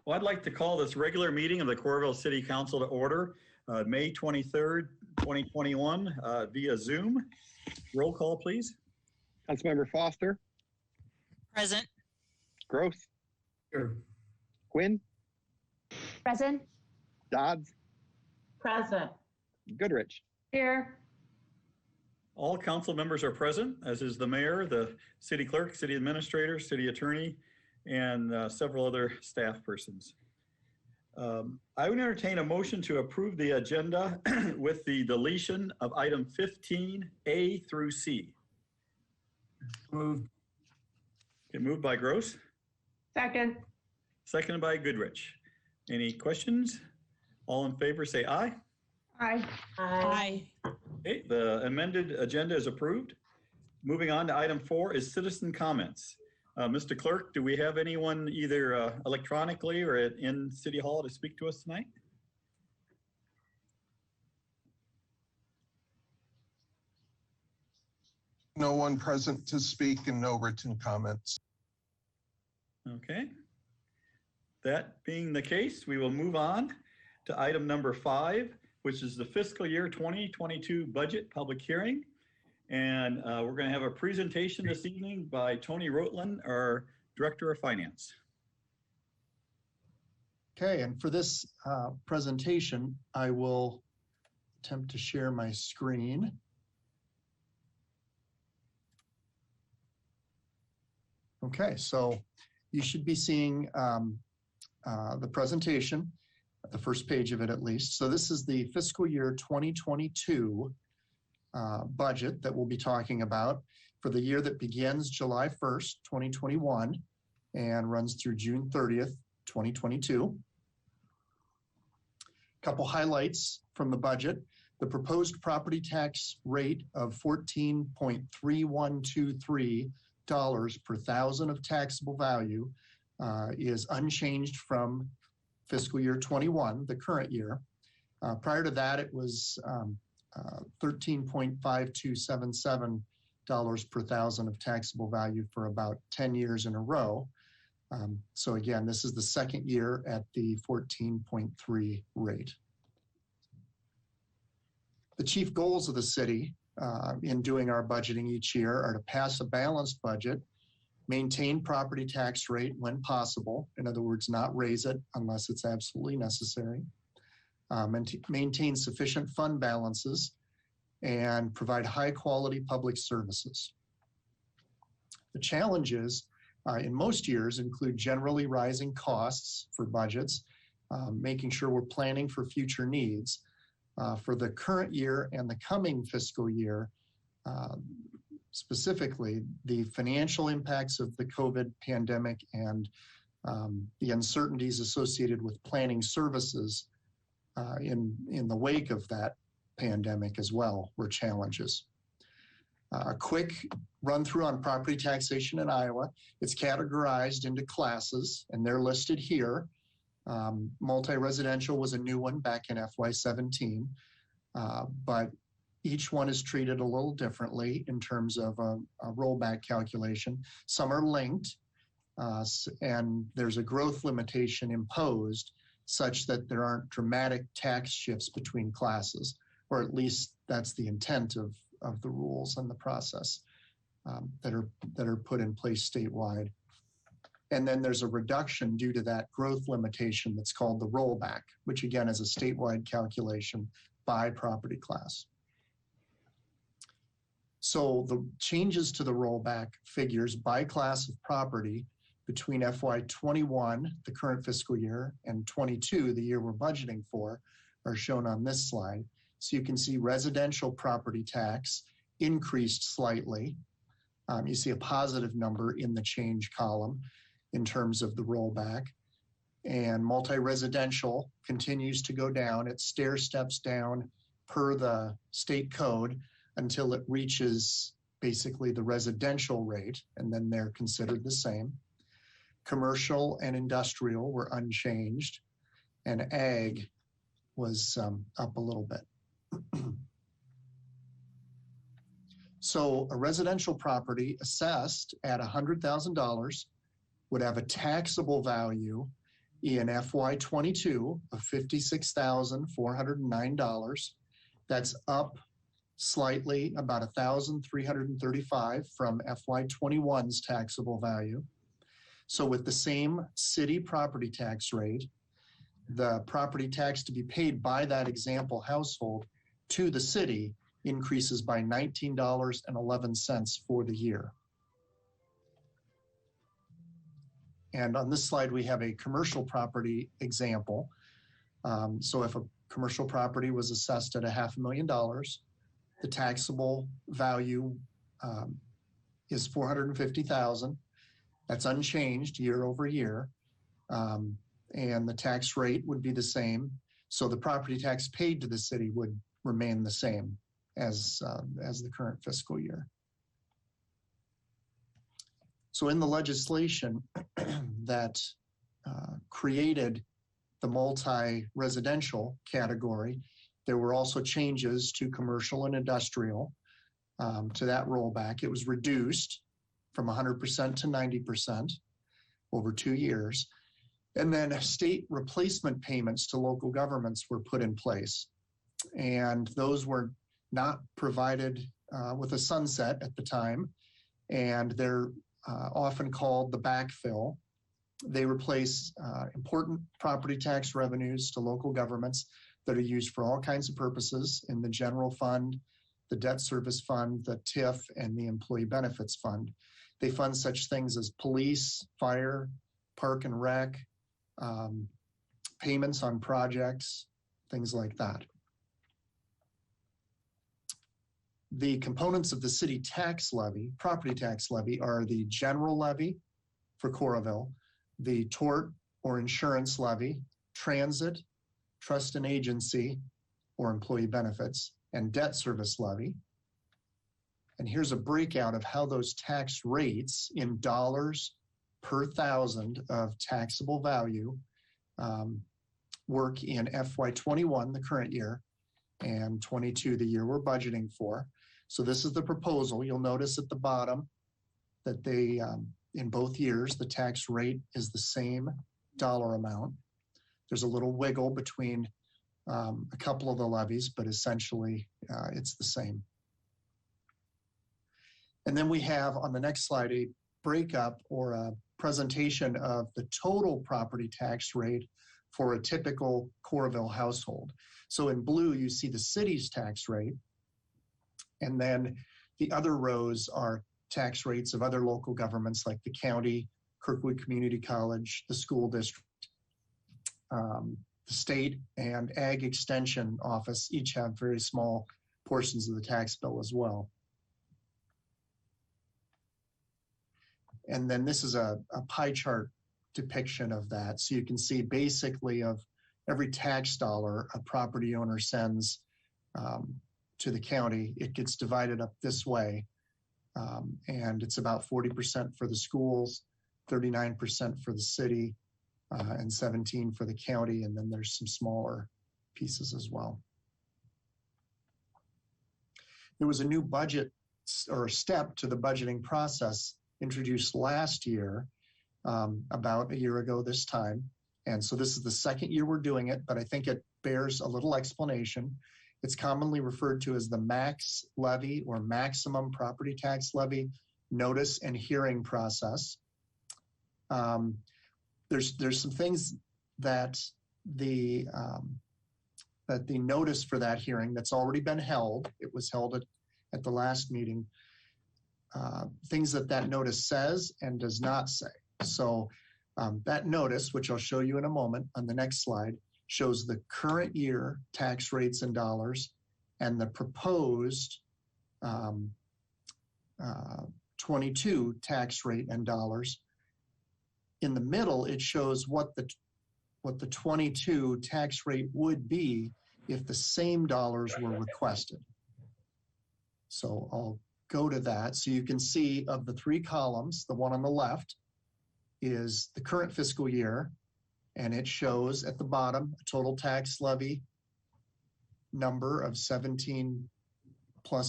Well, I'd like to call this regular meeting of the Coralville City Council to order, May 23rd, 2021, via Zoom. Roll call, please. Councilmember Foster. Present. Gross. Here. Quinn. Present. Dodds. Present. Goodrich. Here. All council members are present, as is the mayor, the city clerk, city administrator, city attorney, and several other staff persons. I would entertain a motion to approve the agenda with the deletion of item 15A through C. Moved. Okay, moved by Gross. Second. Seconded by Goodrich. Any questions? All in favor say aye. Aye. Aye. Okay, the amended agenda is approved. Moving on to item 4 is citizen comments. Mr. Clerk, do we have anyone either electronically or in City Hall to speak to us tonight? No one present to speak and no written comments. Okay. That being the case, we will move on to item number 5, which is the fiscal year 2022 budget public hearing. And we're going to have a presentation this evening by Tony Rotland, our Director of Finance. Okay, and for this presentation, I will attempt to share my screen. Okay, so you should be seeing the presentation, the first page of it at least. So this is the fiscal year 2022 budget that we'll be talking about for the year that begins July 1st, 2021 and runs through June 30th, 2022. Couple highlights from the budget. The proposed property tax rate of $14.3123 per thousand of taxable value is unchanged from fiscal year 21, the current year. Prior to that, it was $13.5277 per thousand of taxable value for about 10 years in a row. So again, this is the second year at the 14.3 rate. The chief goals of the city in doing our budgeting each year are to pass a balanced budget, maintain property tax rate when possible, in other words, not raise it unless it's absolutely necessary, maintain sufficient fund balances, and provide high quality public services. The challenges in most years include generally rising costs for budgets, making sure we're planning for future needs. For the current year and the coming fiscal year, specifically, the financial impacts of the COVID pandemic and the uncertainties associated with planning services in the wake of that pandemic as well were challenges. A quick run through on property taxation in Iowa. It's categorized into classes, and they're listed here. Multi-residential was a new one back in FY17, but each one is treated a little differently in terms of a rollback calculation. Some are linked, and there's a growth limitation imposed such that there aren't dramatic tax shifts between classes, or at least that's the intent of the rules and the process that are put in place statewide. And then there's a reduction due to that growth limitation that's called the rollback, which again is a statewide calculation by property class. So the changes to the rollback figures by class of property between FY21, the current fiscal year, and 22, the year we're budgeting for, are shown on this slide. So you can see residential property tax increased slightly. You see a positive number in the change column in terms of the rollback. And multi-residential continues to go down. It stair steps down per the state code until it reaches basically the residential rate, and then they're considered the same. Commercial and industrial were unchanged, and ag was up a little bit. So a residential property assessed at $100,000 would have a taxable value in FY22 of $56,409. That's up slightly, about $1,335 from FY21's taxable value. So with the same city property tax rate, the property tax to be paid by that example household to the city increases by $19.11 for the year. And on this slide, we have a commercial property example. So if a commercial property was assessed at $500,000, the taxable value is $450,000. That's unchanged year over year. And the tax rate would be the same. So the property tax paid to the city would remain the same as the current fiscal year. So in the legislation that created the multi-residential category, there were also changes to commercial and industrial to that rollback. It was reduced from 100% to 90% over 2 years. And then state replacement payments to local governments were put in place. And those were not provided with a sunset at the time. And they're often called the backfill. They replace important property tax revenues to local governments that are used for all kinds of purposes in the general fund, the debt service fund, the TIF, and the employee benefits fund. They fund such things as police, fire, park and rec, payments on projects, things like that. The components of the city tax levy, property tax levy, are the general levy for Coralville, the tort or insurance levy, transit, trust and agency, or employee benefits, and debt service levy. And here's a breakout of how those tax rates in dollars per thousand of taxable value work in FY21, the current year, and 22, the year we're budgeting for. So this is the proposal. You'll notice at the bottom that they, in both years, the tax rate is the same dollar amount. There's a little wiggle between a couple of the levies, but essentially it's the same. And then we have on the next slide a breakup or a presentation of the total property tax rate for a typical Coralville household. So in blue, you see the city's tax rate. And then the other rows are tax rates of other local governments like the county, Kirkwood Community College, the school district, the state and Ag Extension Office each have very small portions of the tax bill as well. And then this is a pie chart depiction of that. So you can see basically of every tax dollar a property owner sends to the county, it gets divided up this way. And it's about 40% for the schools, 39% for the city, and 17% for the county. And then there's some smaller pieces as well. There was a new budget or step to the budgeting process introduced last year, about a year ago this time. And so this is the second year we're doing it, but I think it bears a little explanation. It's commonly referred to as the max levy or maximum property tax levy notice and hearing process. There's some things that the notice for that hearing that's already been held, it was held at the last meeting, things that notice says and does not say. So that notice, which I'll show you in a moment on the next slide, shows the current year tax rates in dollars and the proposed 22 tax rate in dollars. In the middle, it shows what the 22 tax rate would be if the same dollars were requested. So I'll go to that. So you can see of the three columns, the one on the left is the current fiscal year, and it shows at the bottom a total tax levy number of 17+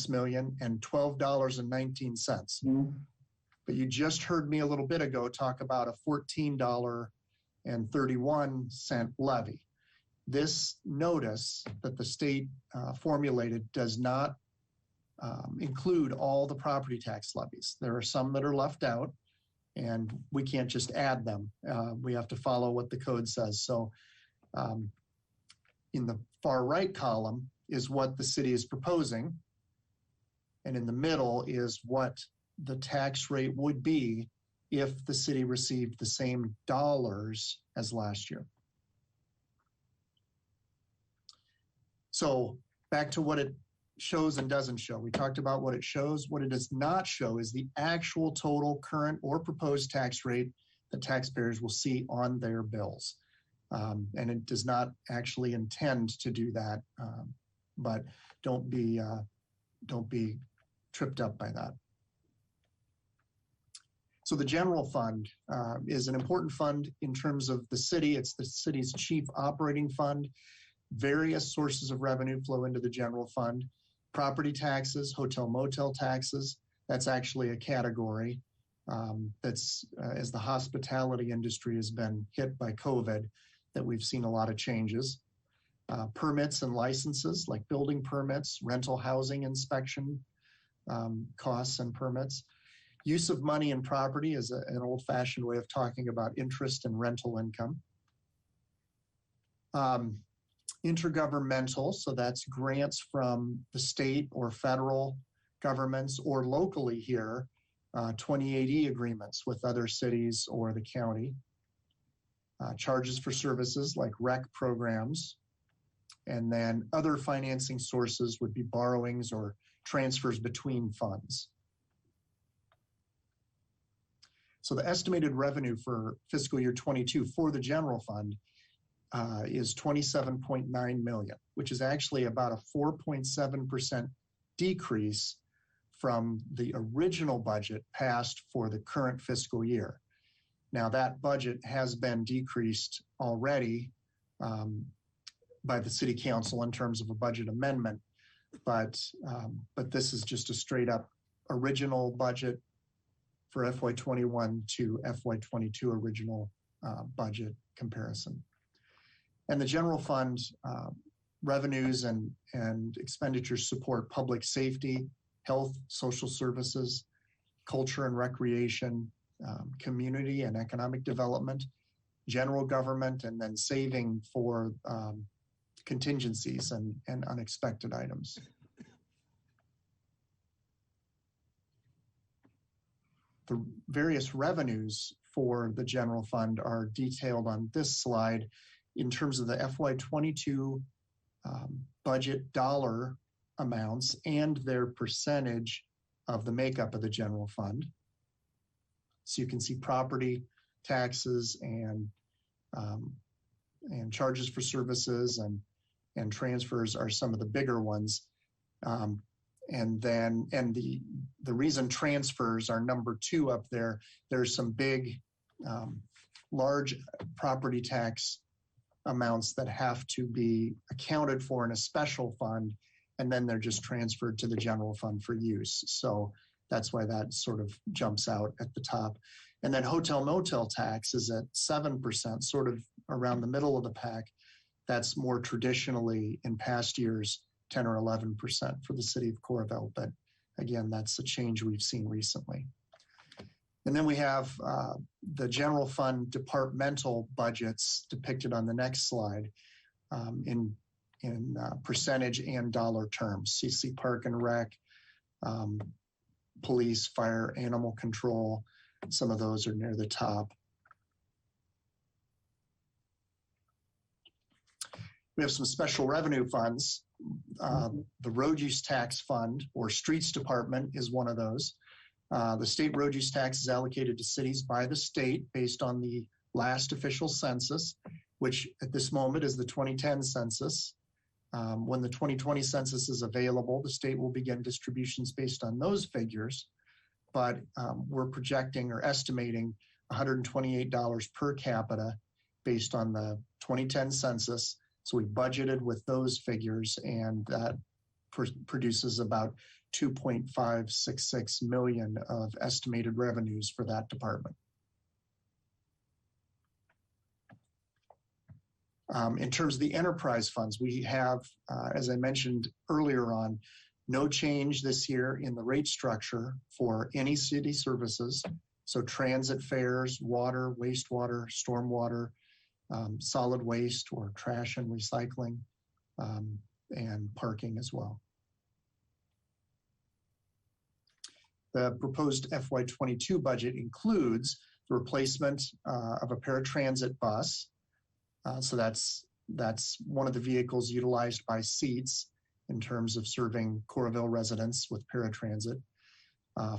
million and $12.19. But you just heard me a little bit ago talk about a $14 and 31-cent levy. This notice that the state formulated does not include all the property tax levies. There are some that are left out, and we can't just add them. We have to follow what the code says. So in the far right column is what the city is proposing, and in the middle is what the tax rate would be if the city received the same dollars as last year. So back to what it shows and doesn't show. We talked about what it shows. What it does not show is the actual total current or proposed tax rate that taxpayers will see on their bills. And it does not actually intend to do that, but don't be tripped up by that. So the general fund is an important fund in terms of the city. It's the city's chief operating fund. Various sources of revenue flow into the general fund. Property taxes, hotel motel taxes, that's actually a category that's as the hospitality industry has been hit by COVID, that we've seen a lot of changes. Permits and licenses like building permits, rental housing inspection costs and permits. Use of money and property is an old-fashioned way of talking about interest and rental income. Intergovernmental, so that's grants from the state or federal governments or locally here, 2080 agreements with other cities or the county. Charges for services like rec programs. And then other financing sources would be borrowings or transfers between funds. So the estimated revenue for fiscal year 22 for the general fund is 27.9 million, which is actually about a 4.7% decrease from the original budget passed for the current fiscal year. Now that budget has been decreased already by the city council in terms of a budget amendment, but this is just a straight up original budget for FY21 to FY22 original budget comparison. And the general fund revenues and expenditures support public safety, health, social services, culture and recreation, community and economic development, general government, and then saving for contingencies and unexpected items. The various revenues for the general fund are detailed on this slide in terms of the FY22 budget dollar amounts and their percentage of the makeup of the general fund. So you can see property taxes and charges for services and transfers are some of the bigger ones. And the reason transfers are number 2 up there, there's some big, large property tax amounts that have to be accounted for in a special fund, and then they're just transferred to the general fund for use. So that's why that sort of jumps out at the top. And then hotel motel tax is at 7%, sort of around the middle of the pack. That's more traditionally in past years, 10 or 11% for the city of Coralville. But again, that's a change we've seen recently. And then we have the general fund departmental budgets depicted on the next slide in percentage and dollar terms. So you see Park and Rec, police, fire, animal control. Some of those are near the top. We have some special revenue funds. The road use tax fund or streets department is one of those. The state road use tax is allocated to cities by the state based on the last official census, which at this moment is the 2010 census. When the 2020 census is available, the state will begin distributions based on those figures, but we're projecting or estimating $128 per capita based on the 2010 census. So we budgeted with those figures, and that produces about 2.566 million of estimated revenues for that department. In terms of the enterprise funds, we have, as I mentioned earlier on, no change this year in the rate structure for any city services. So transit fares, water, wastewater, stormwater, solid waste or trash and recycling, and parking as well. The proposed FY22 budget includes the replacement of a paratransit bus. So that's one of the vehicles utilized by Seats in terms of serving Coralville residents with paratransit,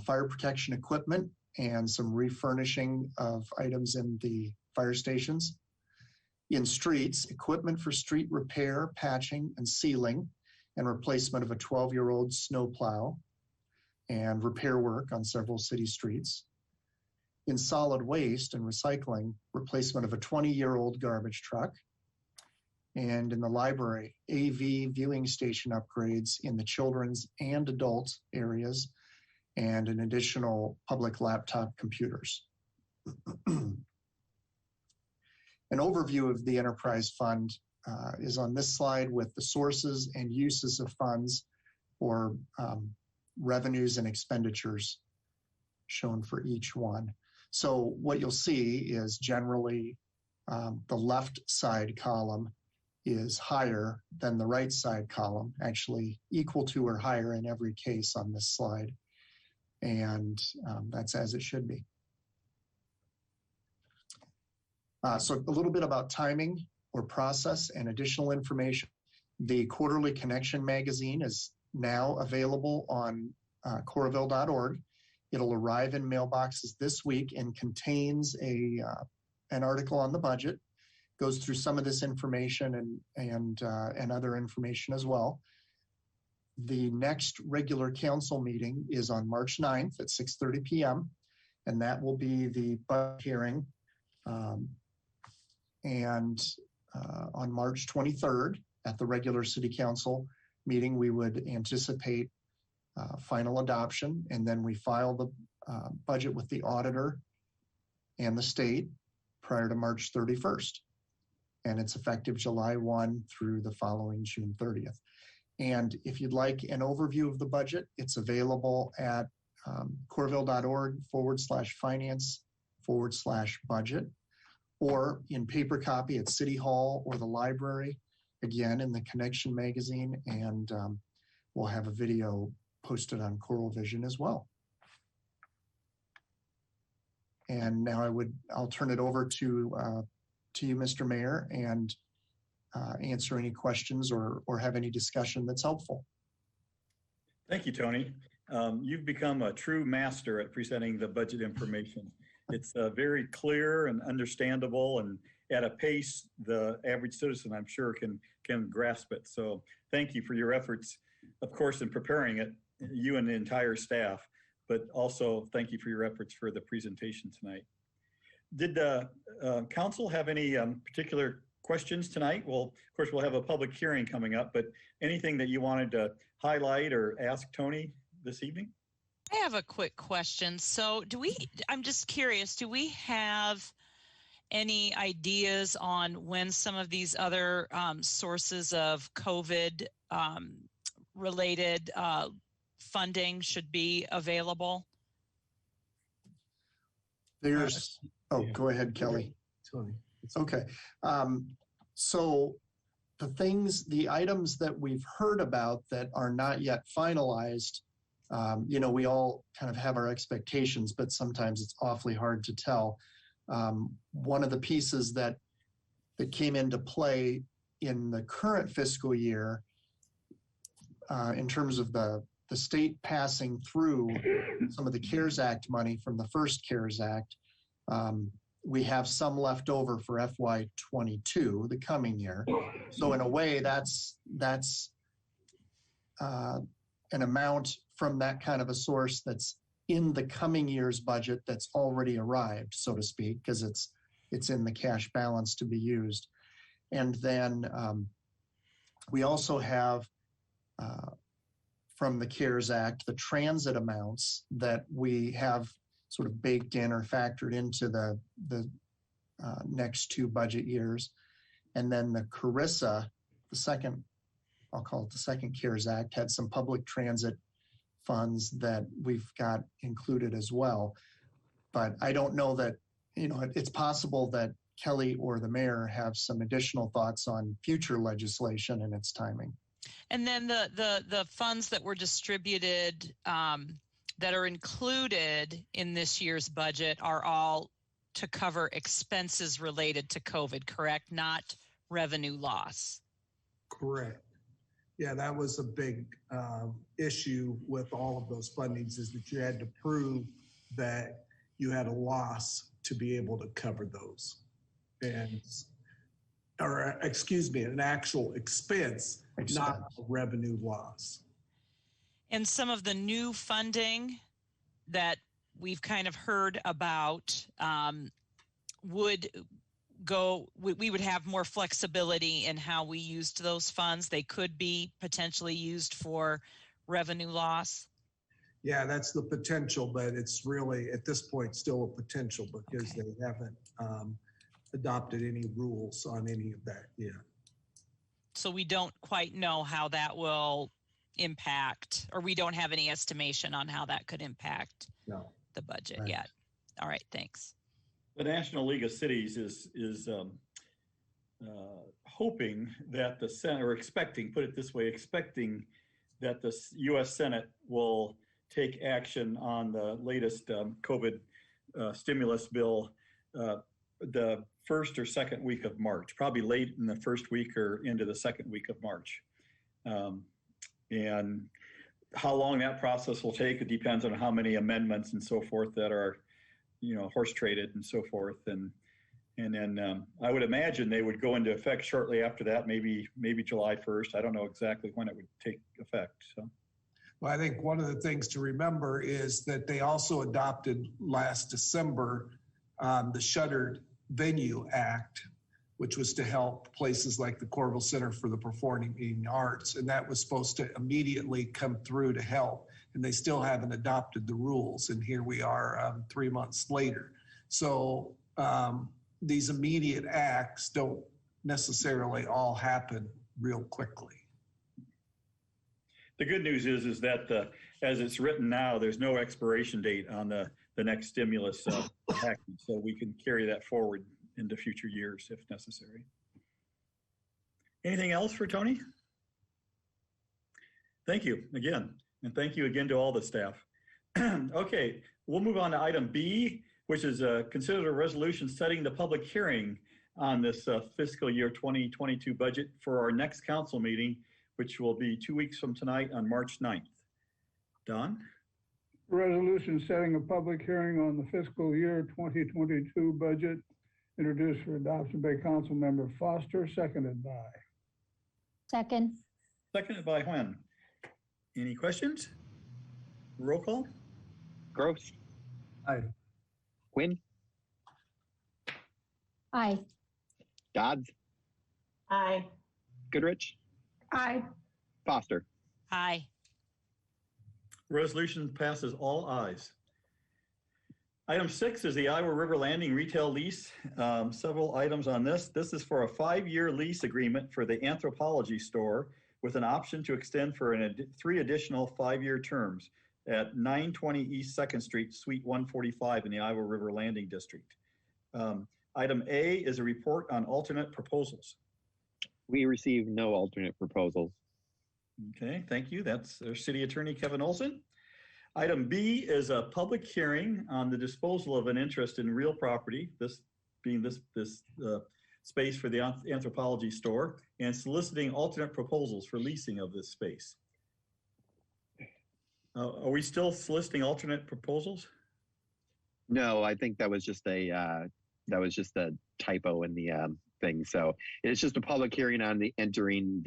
fire protection equipment, and some refurnishing of items in the fire stations. In streets, equipment for street repair, patching, and sealing, and replacement of a 12-year-old snowplow, and repair work on several city streets. In solid waste and recycling, replacement of a 20-year-old garbage truck. And in the library, AV viewing station upgrades in the children's and adult areas, and an additional public laptop computers. An overview of the enterprise fund is on this slide with the sources and uses of funds or revenues and expenditures shown for each one. So what you'll see is generally the left side column is higher than the right side column, actually equal to or higher in every case on this slide. And that's as it should be. So a little bit about timing or process and additional information. The Quarterly Connection magazine is now available on Coralville.org. It'll arrive in mailboxes this week and contains an article on the budget, goes through some of this information and other information as well. The next regular council meeting is on March 9th at 6:30 p.m. and that will be the budget hearing. On March 23rd at the regular city council meeting, we would anticipate final adoption, and then we file the budget with the auditor and the state prior to March 31st. And it's effective July 1 through the following June 30th. And if you'd like an overview of the budget, it's available at coralville.org/finance/budget, or in paper copy at City Hall or the library, again in the Connection magazine, and we'll have a video posted on Coral Vision as well. And now I'll turn it over to you, Mr. Mayor, and answer any questions or have any discussion that's helpful. Thank you, Tony. You've become a true master at presenting the budget information. It's very clear and understandable, and at a pace the average citizen, I'm sure, can grasp it. So thank you for your efforts, of course, in preparing it, you and the entire staff, but also thank you for your efforts for the presentation tonight. Did the council have any particular questions tonight? Well, of course, we'll have a public hearing coming up, but anything that you wanted to highlight or ask Tony this evening? I have a quick question. So I'm just curious, do we have any ideas on when some of these other sources of COVID related funding should be available? Go ahead, Kelly. Tony. Okay. So the items that we've heard about that are not yet finalized, we all kind of have our expectations, but sometimes it's awfully hard to tell. One of the pieces that came into play in the current fiscal year, in terms of the state passing through some of the CARES Act money from the first CARES Act, we have some left over for FY22, the coming year. So in a way, that's an amount from that kind of a source that's in the coming year's budget that's already arrived, so to speak, because it's in the cash balance to be used. And then we also have from the CARES Act, the transit amounts that we have sort of baked in or factored into the next two budget years. And then the Carissa, the second, I'll call it the second CARES Act, had some public transit funds that we've got included as well. But I don't know that, it's possible that Kelly or the mayor have some additional thoughts on future legislation and its timing. And then the funds that were distributed that are included in this year's budget are all to cover expenses related to COVID, correct? Not revenue loss. Correct. Yeah, that was a big issue with all of those fundings, is that you had to prove that you had a loss to be able to cover those. An actual expense, not a revenue loss. And some of the new funding that we've kind of heard about we would have more flexibility in how we used those funds. They could be potentially used for revenue loss. Yeah, that's the potential, but it's really at this point still a potential because they haven't adopted any rules on any of that yet. So we don't quite know how that will impact, or we don't have any estimation on how that could impact the budget yet. All right, thanks. The National League of Cities is hoping that the Senate, or expecting that the U.S. Senate will take action on the latest COVID stimulus bill the first or second week of March, probably late in the first week or into the second week of March. And how long that process will take, it depends on how many amendments and so forth that are, horse traded and so forth. And then I would imagine they would go into effect shortly after that, maybe July 1st. I don't know exactly when it would take effect. So. Well, I think one of the things to remember is that they also adopted last December the Shuttered Venue Act, which was to help places like the Coralville Center for the Performing Arts. And that was supposed to immediately come through to help. And they still haven't adopted the rules. And here we are 3 months later. So these immediate acts don't necessarily all happen real quickly. The good news is that as it's written now, there's no expiration date on the next stimulus package, so we can carry that forward into future years if necessary. Anything else for Tony? Thank you again, and thank you again to all the staff. Okay, we'll move on to item B, which is consider a resolution setting the public hearing on this fiscal year 2022 budget for our next council meeting, which will be 2 weeks from tonight on March 9th. Don? Resolution setting a public hearing on the fiscal year 2022 budget, introduced for adoption by Councilmember Foster, seconded by. Second. Seconded by Huen. Any questions? Roll call? Gross. Aye. Quinn. Aye. Dodds. Aye. Goodrich. Aye. Foster. Aye. Resolution passes all ayes. Item 6 is the Iowa River Landing retail lease. Several items on this. This is for a 5-year lease agreement for the Anthropology store with an option to extend for 3 additional 5-year terms at 920 East 2nd Street, Suite 145 in the Iowa River Landing District. Item A is a report on alternate proposals. We received no alternate proposals. Okay, thank you. That's our City Attorney, Kevin Olson. Item B is a public hearing on the disposal of an interest in real property, this being this space for the Anthropology store, and soliciting alternate proposals for leasing of this space. Are we still soliciting alternate proposals? No, I think that was just a typo in the thing. So it's just a public hearing on the entering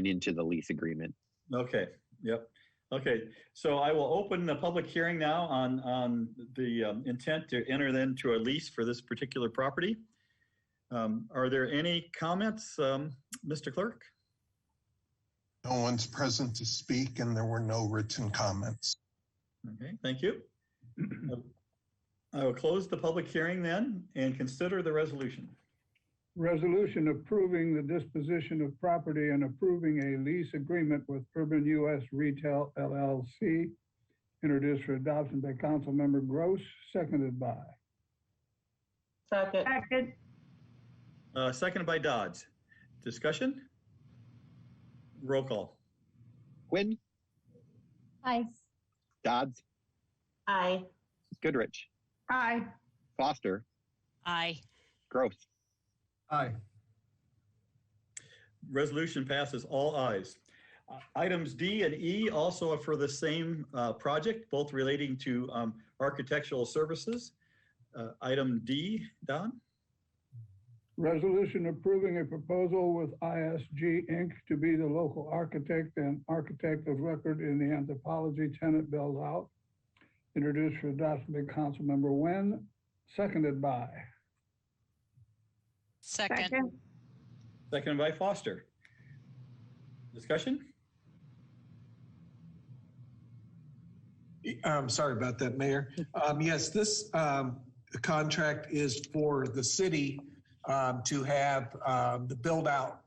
into the lease agreement. Okay. Yep. Okay. So I will open the public hearing now on the intent to enter into a lease for this particular property. Are there any comments, Mr. Clerk? No one's present to speak, and there were no written comments. Okay, thank you. I will close the public hearing then and consider the resolution. Resolution approving the disposition of property and approving a lease agreement with Urban US Retail LLC, introduced for adoption by Councilmember Gross, seconded by. Second. Seconded by Dodds. Discussion? Roll call. Quinn, Aye. Dodds, Aye. Goodrich, Aye. Foster, Aye. Gross. Aye. Resolution passes all ayes. Items D and E also are for the same project, both relating to architectural services. Item D, Don? Resolution approving a proposal with ISG Inc. to be the local architect and architect of record in the anthropology tenant build out, introduced for adoption by Councilmember Nguyen, seconded by. Second. Seconded by Foster. Discussion? Sorry about that, Mayor. Yes, this contract is for the city to have the build out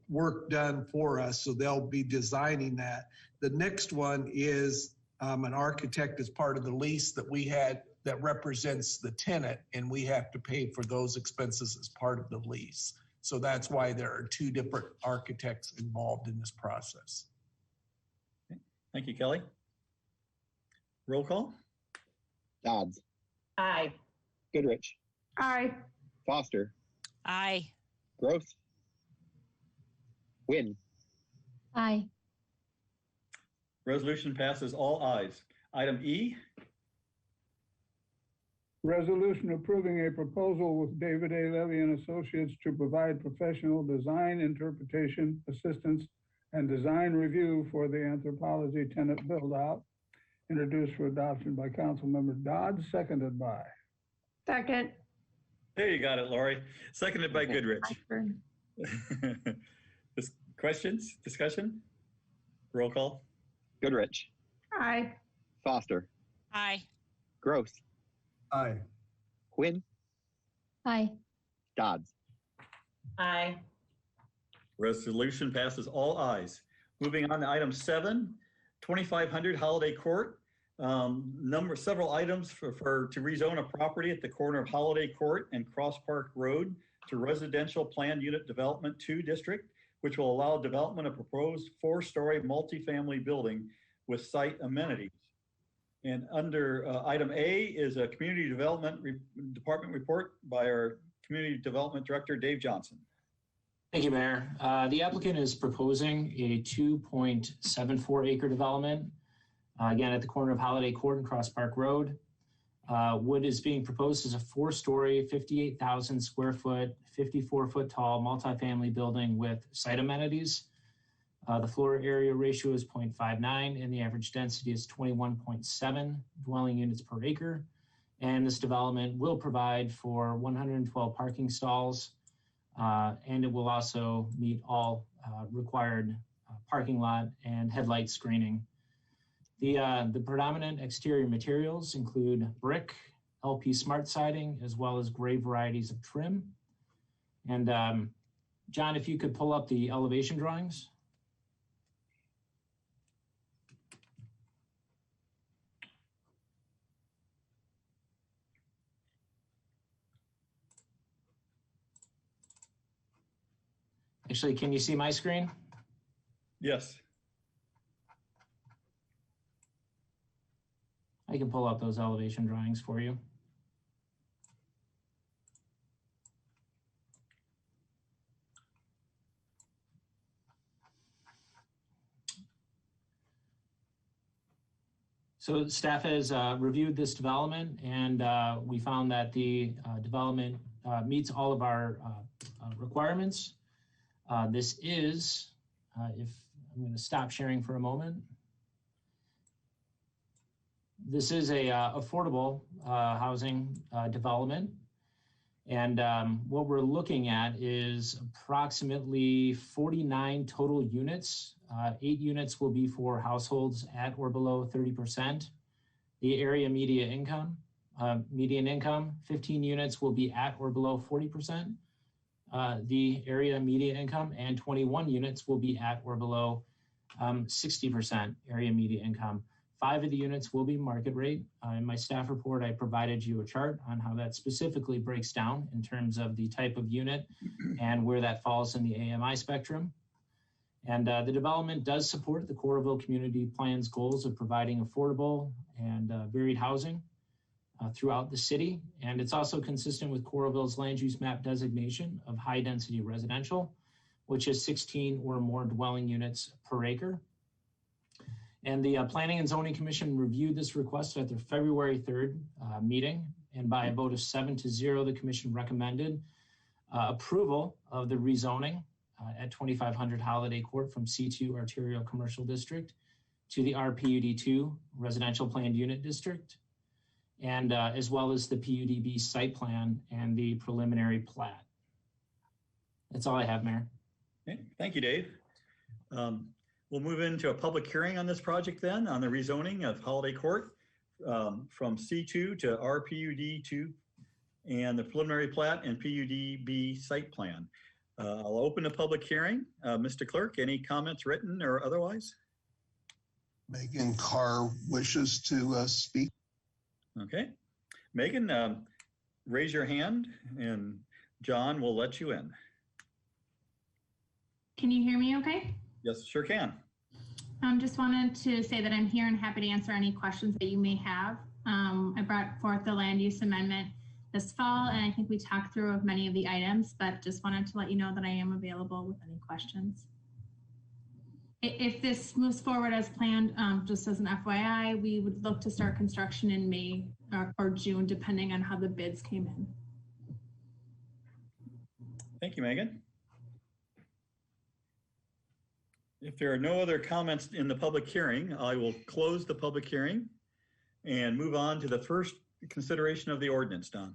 work done for us. So they'll be designing that. The next one is an architect as part of the lease that we had that represents the tenant, and we have to pay for those expenses as part of the lease. So that's why there are two different architects involved in this process. Thank you, Kelly. Roll call. Dodds, Aye. Goodrich, Aye. Foster, Aye. Gross, Quinn, Aye. Resolution passes all ayes. Item E. Resolution approving a proposal with David A. Levy and Associates to provide professional design, interpretation, assistance, and design review for the anthropology tenant build out, introduced for adoption by Councilmember Dodd, seconded by. Second. There you got it, Lori. Seconded by Goodrich. Questions, discussion? Roll call. Goodrich, Aye. Foster, Aye. Gross, Aye. Quinn, Aye. Dodds. Aye. Resolution passes all ayes. Moving on to item 7, 2500 Holiday Court. Several items to rezone a property at the corner of Holiday Court and Cross Park Road to residential planned unit development 2 district, which will allow development of proposed 4-story multifamily building with site amenities. And under item A is a community development department report by our community development director, Dave Johnson. Thank you, Mayor. The applicant is proposing a 2.74 acre development, again, at the corner of Holiday Court and Cross Park Road. What is being proposed is a 4-story, 58,000 square foot, 54-foot tall multifamily building with site amenities. The floor area ratio is 0.59 and the average density is 21.7 dwelling units per acre. And this development will provide for 112 parking stalls, and it will also meet all required parking lot and headlight screening. The predominant exterior materials include brick, LP smart siding, as well as gray varieties of trim. And John, if you could pull up the elevation drawings. Actually, can you see my screen? Yes. I can pull up those elevation drawings for you. So staff has reviewed this development, and we found that the development meets all of our requirements. This is, if I'm going to stop sharing for a moment. This is a affordable housing development. And what we're looking at is approximately 49 total units. 8 units will be for households at or below 30%. The area median income, 15 units will be at or below 40%. the area median income, and 21 units will be at or below 60% area median income. 5 of the units will be market rate. In my staff report, I provided you a chart on how that specifically breaks down in terms of the type of unit and where that falls in the AMI spectrum. And the development does support the Coralville Community Plan's goals of providing affordable and varied housing throughout the city. And it's also consistent with Coralville's land use map designation of high density residential, which is 16 or more dwelling units per acre. And the Planning and Zoning Commission reviewed this request at their February 3rd meeting. And by a vote of 7-0, the commission recommended approval of the rezoning at 2500 Holiday Court from C2 Arterial Commercial District to the RPUD2 Residential Planned Unit District, and as well as the PUDB site plan and the preliminary plat. That's all I have, Mayor. Okay, thank you, Dave. We'll move into a public hearing on this project then, on the rezoning of Holiday Court from C2 to RPUD2 and the preliminary plat and PUDB site plan. I'll open the public hearing. Mr. Clerk, any comments written or otherwise? Megan Carr wishes to speak. Okay. Megan, raise your hand and John will let you in. Can you hear me okay? Yes, sure can. Just wanted to say that I'm here and happy to answer any questions that you may have. I brought forth the land use amendment this fall, and I think we talked through of many of the items, but just wanted to let you know that I am available with any questions. If this moves forward as planned, just as an FYI, we would look to start construction in May or June, depending on how the bids came in. Thank you, Megan. If there are no other comments in the public hearing, I will close the public hearing and move on to the first consideration of the ordinance, Don.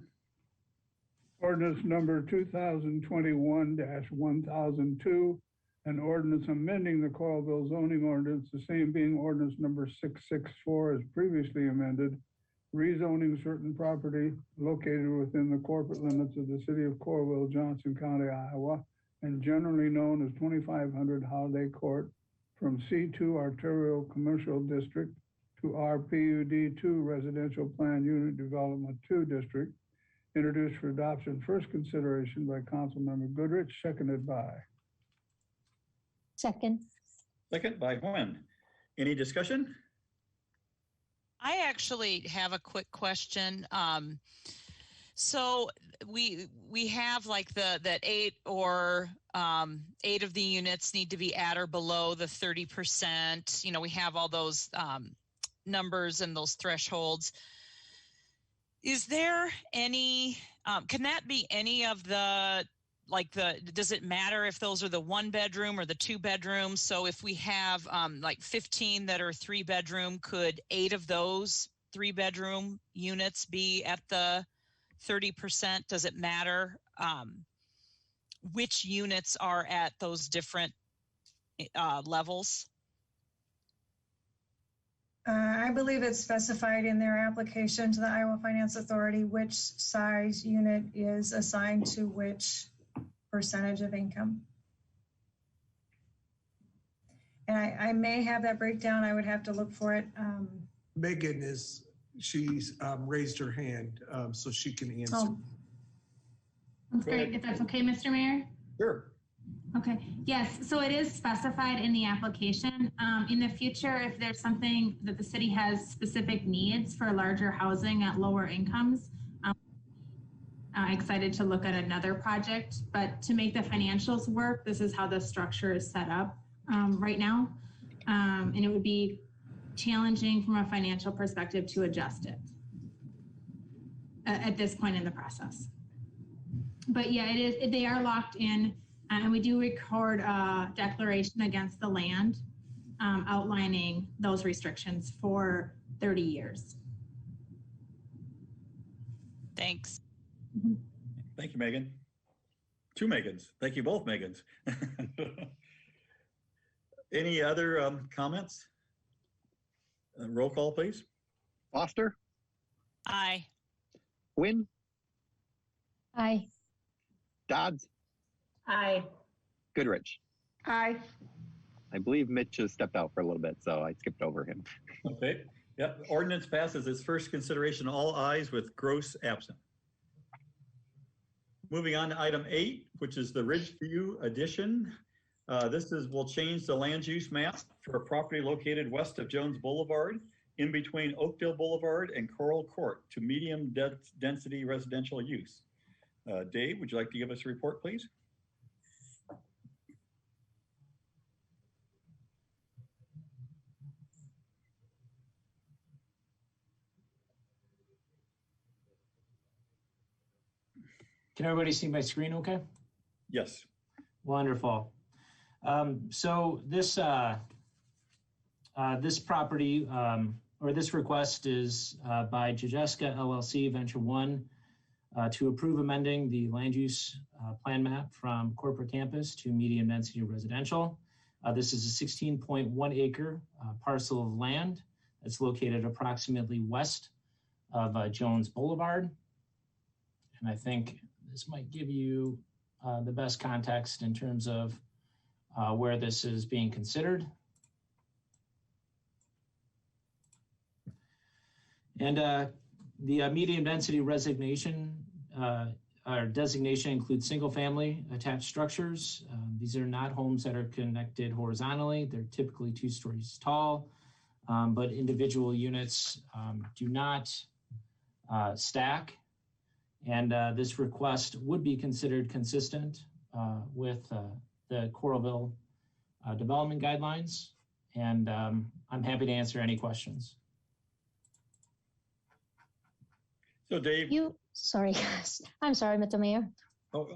Ordinance number 2021-1002, an ordinance amending the Coralville zoning ordinance, the same being ordinance number 664 as previously amended, rezoning certain property located within the corporate limits of the city of Coralville, Johnson County, Iowa, and generally known as 2500 Holiday Court from C2 Arterial Commercial District to RPUD2 Residential Plan Unit Development 2 District, introduced for adoption, first consideration by Councilmember Goodrich, seconded by. Second. Second by Gwen. Any discussion? I actually have a quick question. So we have like that 8 of the units need to be at or below the 30%. You know, we have all those numbers and those thresholds. Is there any, can that be any of the, does it matter if those are the 1 bedroom or the 2 bedrooms? So if we have like 15 that are 3 bedroom, could 8 of those 3 bedroom units be at the 30%? Does it matter which units are at those different levels? I believe it's specified in their application to the Iowa Finance Authority which size unit is assigned to which percentage of income. And I may have that breakdown. I would have to look for it. Megan she's raised her hand so she can answer. Oh, that's great. If that's okay, Mr. Mayor? Sure. Okay, yes, so it is specified in the application. In the future, if there's something that the city has specific needs for larger housing at lower incomes, I'm excited to look at another project, but to make the financials work, this is how the structure is set up right now. And it would be challenging from a financial perspective to adjust it at this point in the process. But yeah, they are locked in. And we do record a declaration against the land outlining those restrictions for 30 years. Thanks. Mm-hmm. Thank you, Megan. 2 Megans. Thank you both, Megans. Any other comments? Roll call, please. Foster? Aye. Quinn? Aye. Dodds? Aye. Goodrich. Aye. I believe Mitch has stepped out for a little bit, so I skipped over him. Okay. Yep. Ordinance passes its first consideration, all ayes with Gross absent. Moving on to item 8, which is the Ridgeview addition. Will change the land use map for a property located west of Jones Boulevard, in between Oakdale Boulevard and Coral Court, to medium density residential use. Dave, would you like to give us a report, please? Can everybody see my screen okay? Yes. Wonderful. So this property or this request is by Jajeska LLC Venture One to approve amending the land use plan map from corporate campus to medium density residential. This is a 16.1 acre parcel of land that's located approximately west of Jones Boulevard. And I think this might give you the best context in terms of where this is being considered. And the medium density resignation or designation includes single family attached structures. These are not homes that are connected horizontally. They're typically 2 stories tall, but individual units do not stack. And this request would be considered consistent with the Coralville development guidelines. And I'm happy to answer any questions. So Dave. Sorry, I'm sorry, Mr. Mayor. Oh,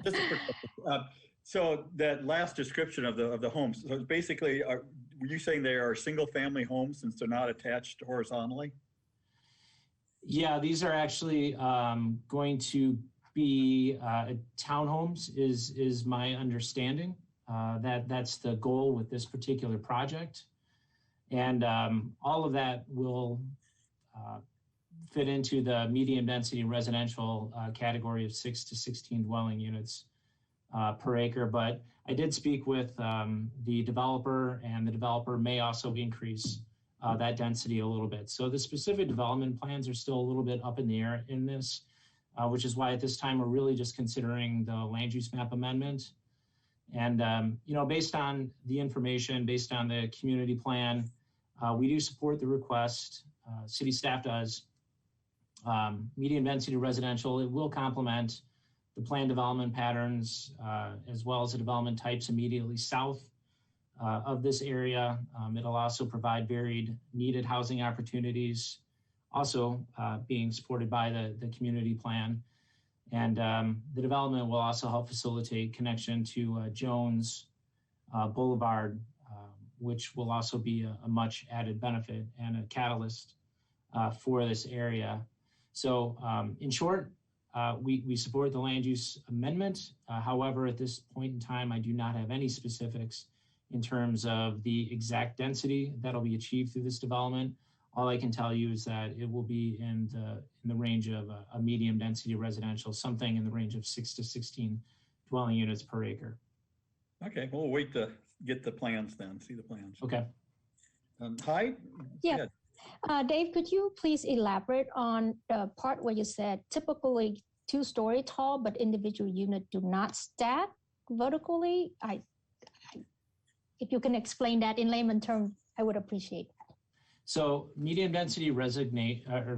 just a quick question. So that last description of the homes, so basically, were you saying they are single family homes since they're not attached horizontally? Yeah, these are actually going to be townhomes is my understanding. That's the goal with this particular project. And all of that will fit into the medium density residential category of 6 to 16 dwelling units per acre. But I did speak with the developer, and the developer may also increase that density a little bit. So the specific development plans are still a little bit up in the air in this, which is why at this time we're really just considering the land use map amendment. And based on the information, based on the community plan, we do support the request. City staff does. Medium density residential, it will complement the planned development patterns as well as the development types immediately south of this area. It'll also provide varied needed housing opportunities, also being supported by the community plan. And the development will also help facilitate connection to Jones Boulevard, which will also be a much added benefit and a catalyst for this area. So in short, we support the land use amendment. However, at this point in time, I do not have any specifics in terms of the exact density that'll be achieved through this development. All I can tell you is that it will be in the range of a medium density residential, something in the range of 6 to 16 dwelling units per acre. Okay, we'll wait to get the plans then, see the plans. Okay. Hi? Yeah. Dave, could you please elaborate on the part where you said typically 2-story tall, but individual unit do not stack vertically? If you can explain that in layman terms, I would appreciate that. So medium density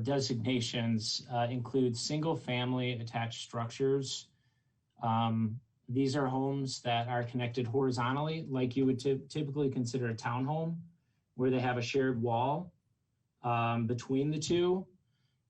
designations include single family attached structures. These are homes that are connected horizontally, like you would typically consider a townhome, where they have a shared wall between the two.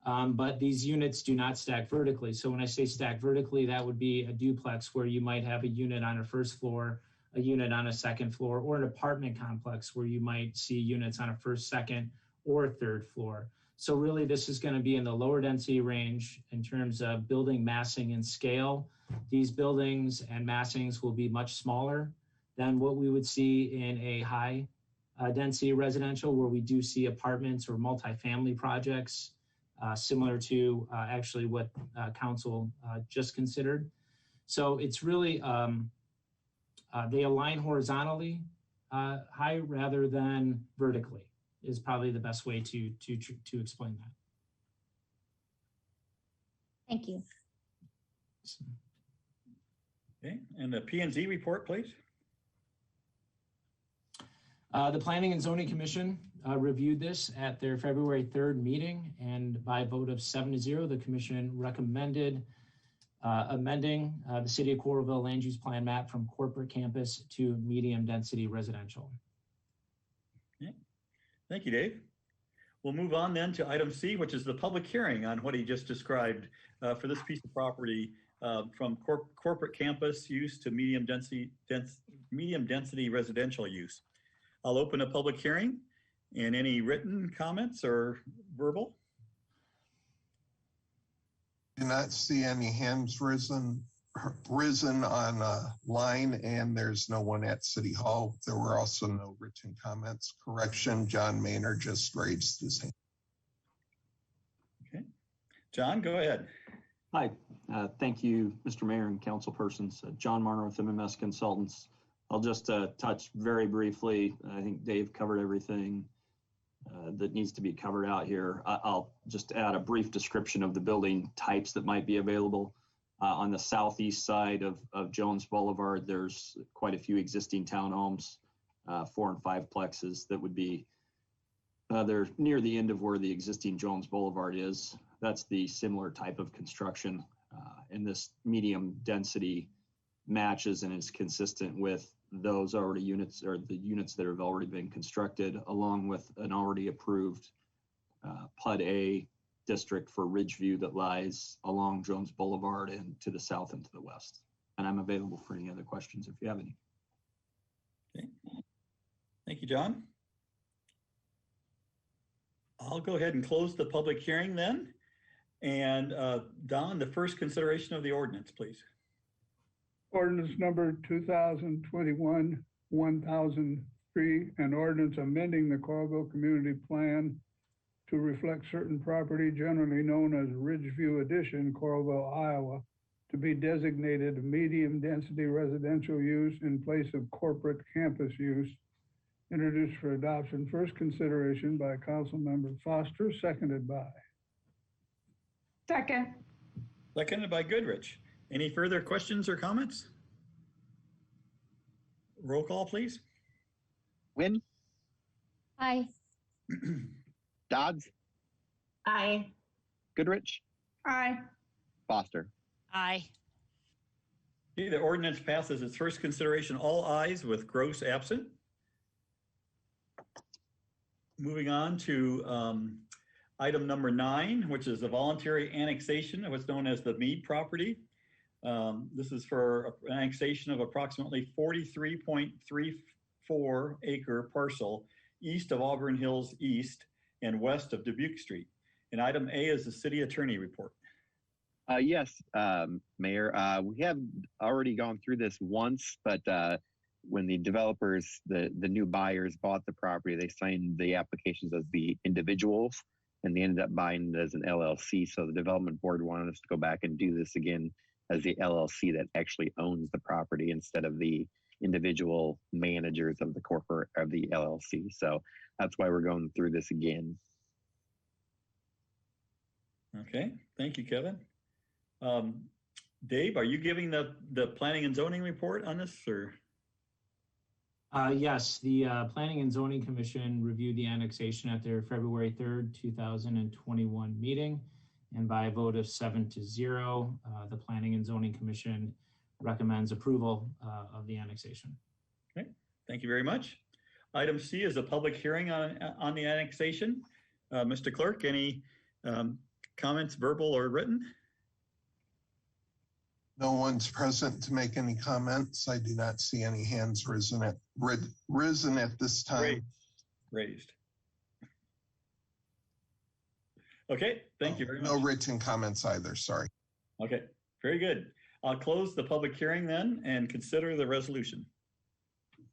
But these units do not stack vertically. So when I say stack vertically, that would be a duplex where you might have a unit on a first floor, a unit on a second floor, or an apartment complex where you might see units on a first, second, or third floor. So really this is going to be in the lower density range in terms of building massing and scale. These buildings and massings will be much smaller than what we would see in a high density residential, where we do see apartments or multifamily projects similar to actually what council just considered. So it's really, they align horizontally high rather than vertically is probably the best way to explain that. Thank you. Okay, and the P&Z report, please. The Planning and Zoning Commission reviewed this at their February 3rd meeting, and by a vote of 7-0, the commission recommended amending the City of Coralville land use plan map from corporate campus to medium density residential. Okay. Thank you, Dave. We'll move on then to item C, which is the public hearing on what he just described for this piece of property from corporate campus use to medium density residential use. I'll open a public hearing, and any written comments or verbal? Do not see any hands risen on line, and there's no one at City Hall. There were also no written comments. Correction, John Maynard just raised his hand. Okay. John, go ahead. Hi. Thank you, Mr. Mayor and council persons. John Marner with MMS Consultants. I'll just touch very briefly. I think Dave covered everything that needs to be covered out here. I'll just add a brief description of the building types that might be available. On the southeast side of Jones Boulevard, there's quite a few existing townhomes, 4 and 5 plexes that would be, they're near the end of where the existing Jones Boulevard is. That's the similar type of construction. And this medium density matches and is consistent with those already units or the units that have already been constructed, along with an already approved PUD A district for Ridgeview that lies along Jones Boulevard and to the south and to the west. And I'm available for any other questions if you have any. Okay. Thank you, John. I'll go ahead and close the public hearing then. And Don, the first consideration of the ordinance, please. Ordinance number 2021-1003, an ordinance amending the Coralville Community Plan to reflect certain property generally known as Ridgeview Addition, Coralville, Iowa, to be designated medium density residential use in place of corporate campus use. Introduced for adoption, first consideration by Councilmember Foster, seconded by. Second. Seconded by Goodrich. Any further questions or comments? Roll call, please. Wynn, Aye. Dodds, Aye. Goodrich, Aye. Foster. Aye. Okay, the ordinance passes its first consideration, all ayes with Gross absent. Moving on to item number 9, which is the voluntary annexation of what's known as the Meade property. This is for annexation of approximately 43.34 acre parcel east of Auburn Hills East and west of Dubuque Street. And item A is the city attorney report. Yes, Mayor, we have already gone through this once, but when the developers, the new buyers bought the property, they signed the applications as the individuals, and they ended up buying it as an LLC. So the development board wanted us to go back and do this again as the LLC that actually owns the property instead of the individual managers of the corporate of the LLC. So that's why we're going through this again. Okay, thank you, Kevin. Dave, are you giving the planning and zoning report on this, or? Yes, the Planning and Zoning Commission reviewed the annexation at their February 3rd, 2021 meeting. And by a vote of 7-0, the Planning and Zoning Commission recommends approval of the annexation. Okay, thank you very much. Item C is a public hearing on the annexation. Mr. Clerk, any comments, verbal or written? No one's present to make any comments. I do not see any hands risen at this time. Raised. Okay, thank you very much. No written comments either, sorry. Okay, very good. I'll close the public hearing then and consider the resolution.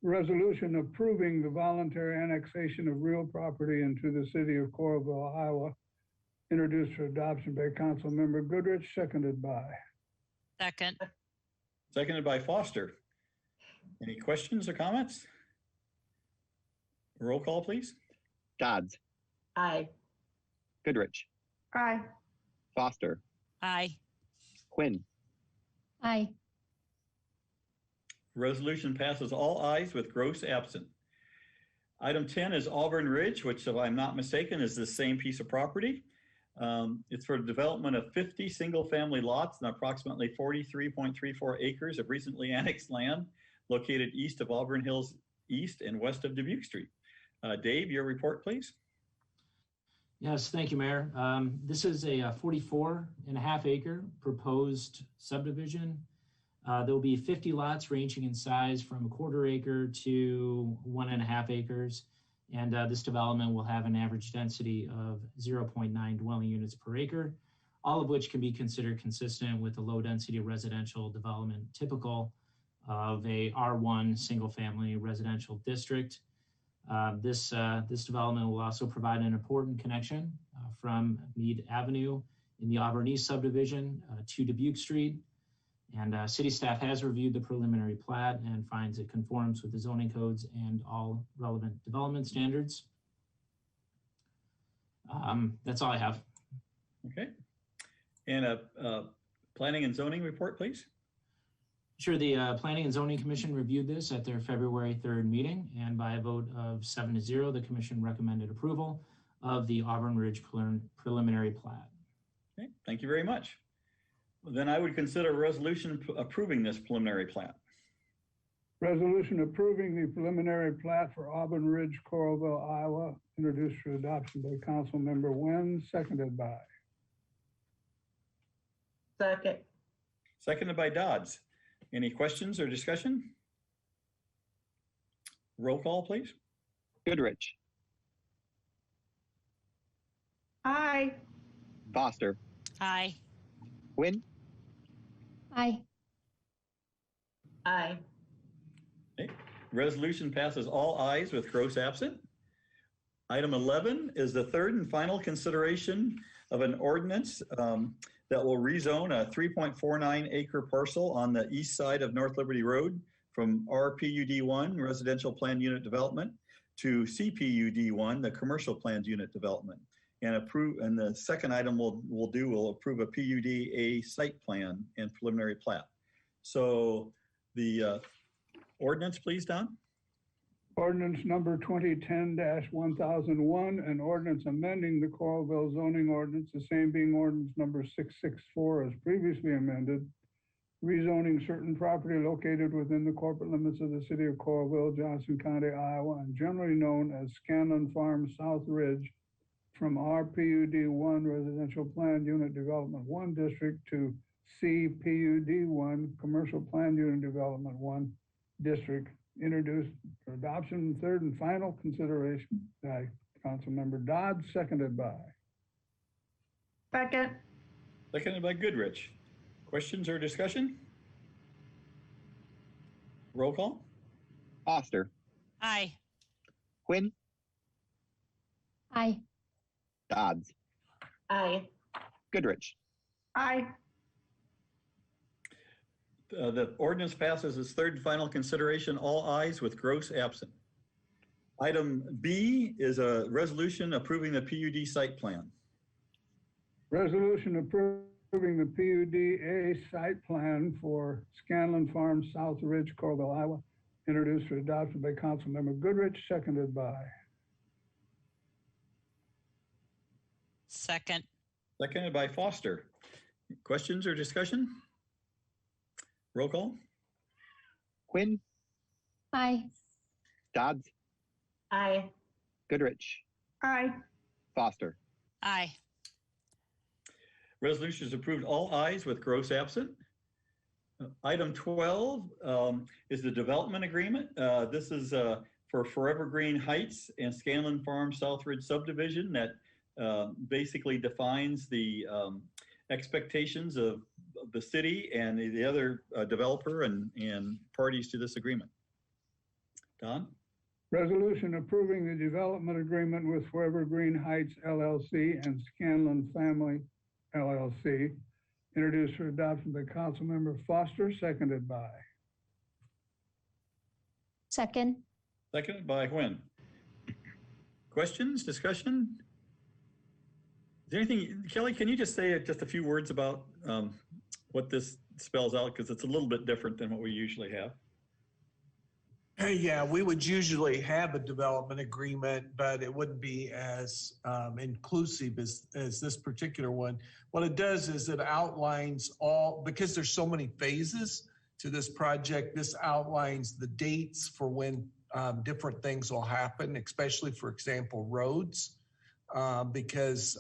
Resolution approving the voluntary annexation of real property into the city of Coralville, Iowa, introduced for adoption by Councilmember Goodrich, seconded by. Second. seconded by Foster. Any questions or comments? Roll call, please. Dodds, Aye. Goodrich, Aye. Foster, Aye. Quinn, Aye. Resolution passes all ayes with Gross absent. Item 10 is Auburn Ridge, which, if I'm not mistaken, is the same piece of property. It's for the development of 50 single-family lots and approximately 43.34 acres of recently annexed land located east of Auburn Hills East and west of Dubuque Street. Dave, your report, please. Yes, thank you, Mayor. This is a 44.5 acre proposed subdivision. There will be 50 lots ranging in size from 1/4 acre to 1.5 acres. And this development will have an average density of 0.9 dwelling units per acre, all of which can be considered consistent with the low density residential development typical of a R1 single family residential district. This development will also provide an important connection from Meade Avenue in the Auburn East subdivision to Dubuque Street. And city staff has reviewed the preliminary plat and finds it conforms with the zoning codes and all relevant development standards. That's all I have. Okay. And a planning and zoning report, please. Sure, the Planning and Zoning Commission reviewed this at their February 3rd meeting, and by a vote of 7-0, the commission recommended approval of the Auburn Ridge preliminary plat. Okay, thank you very much. Well, then I would consider a resolution approving this preliminary plat. Resolution approving the preliminary plat for Auburn Ridge, Coralville, Iowa, introduced for adoption by Councilmember Wen, seconded by. Second. Seconded by Dodds. Any questions or discussion? Roll call, please. Goodrich, Aye. Foster, Aye. Quinn, Aye. Aye. Okay. Resolution passes all ayes with Gross absent. Item 11 is the third and final consideration of an ordinance that will rezone a 3.49 acre parcel on the east side of North Liberty Road from RPUD1, Residential Planned Unit Development, to CPUD1, the Commercial Planned Unit Development. And the second item we'll approve a PUD-A site plan and preliminary plat. So the ordinance, please, Don. Ordinance number 2010-1001, an ordinance amending the Coralville zoning ordinance, the same being ordinance number 664 as previously amended, rezoning certain property located within the corporate limits of the city of Coralville, Johnson County, Iowa, and generally known as Scanlon Farm South Ridge, from RPUD1 Residential Planned Unit Development 1 District to CPUD1 Commercial Planned Unit Development 1 District, introduced for adoption, third and final consideration by Councilmember Dodd, seconded by. Second. Seconded by Goodrich. Questions or discussion? Roll call. Foster, Aye. Quinn, Aye. Dodds, Aye. Goodrich, Aye. The ordinance passes its third and final consideration, all ayes with Gross absent. Item B is a resolution approving the PUD site plan. Resolution approving the PUD-A site plan for Scanlon Farm South Ridge, Coralville, Iowa, introduced for adoption by Councilmember Goodrich, seconded by. Second. Seconded by Foster. Questions or discussion? Roll call. Quinn, Aye. Dodds, Aye. Goodrich, Aye. Foster. Aye. Resolution is approved, all ayes with Gross absent. Item 12 is the development agreement. This is for Forever Green Heights and Scanlon Farm Southridge subdivision that basically defines the expectations of the city and the other developer and parties to this agreement. Don? Resolution approving the development agreement with Forever Green Heights LLC and Scanlon Family LLC introduced for adoption by Councilmember Foster, seconded by. Second. Seconded by Nguyen. Questions, discussion? Is there anything, Kelly, can you just say just a few words about what this spells out? Because it's a little bit different than what we usually have. Yeah, we would usually have a development agreement, but it wouldn't be as inclusive as this particular one. What it does is it outlines all, because there's so many phases to this project, this outlines the dates for when different things will happen, especially, for example, roads, because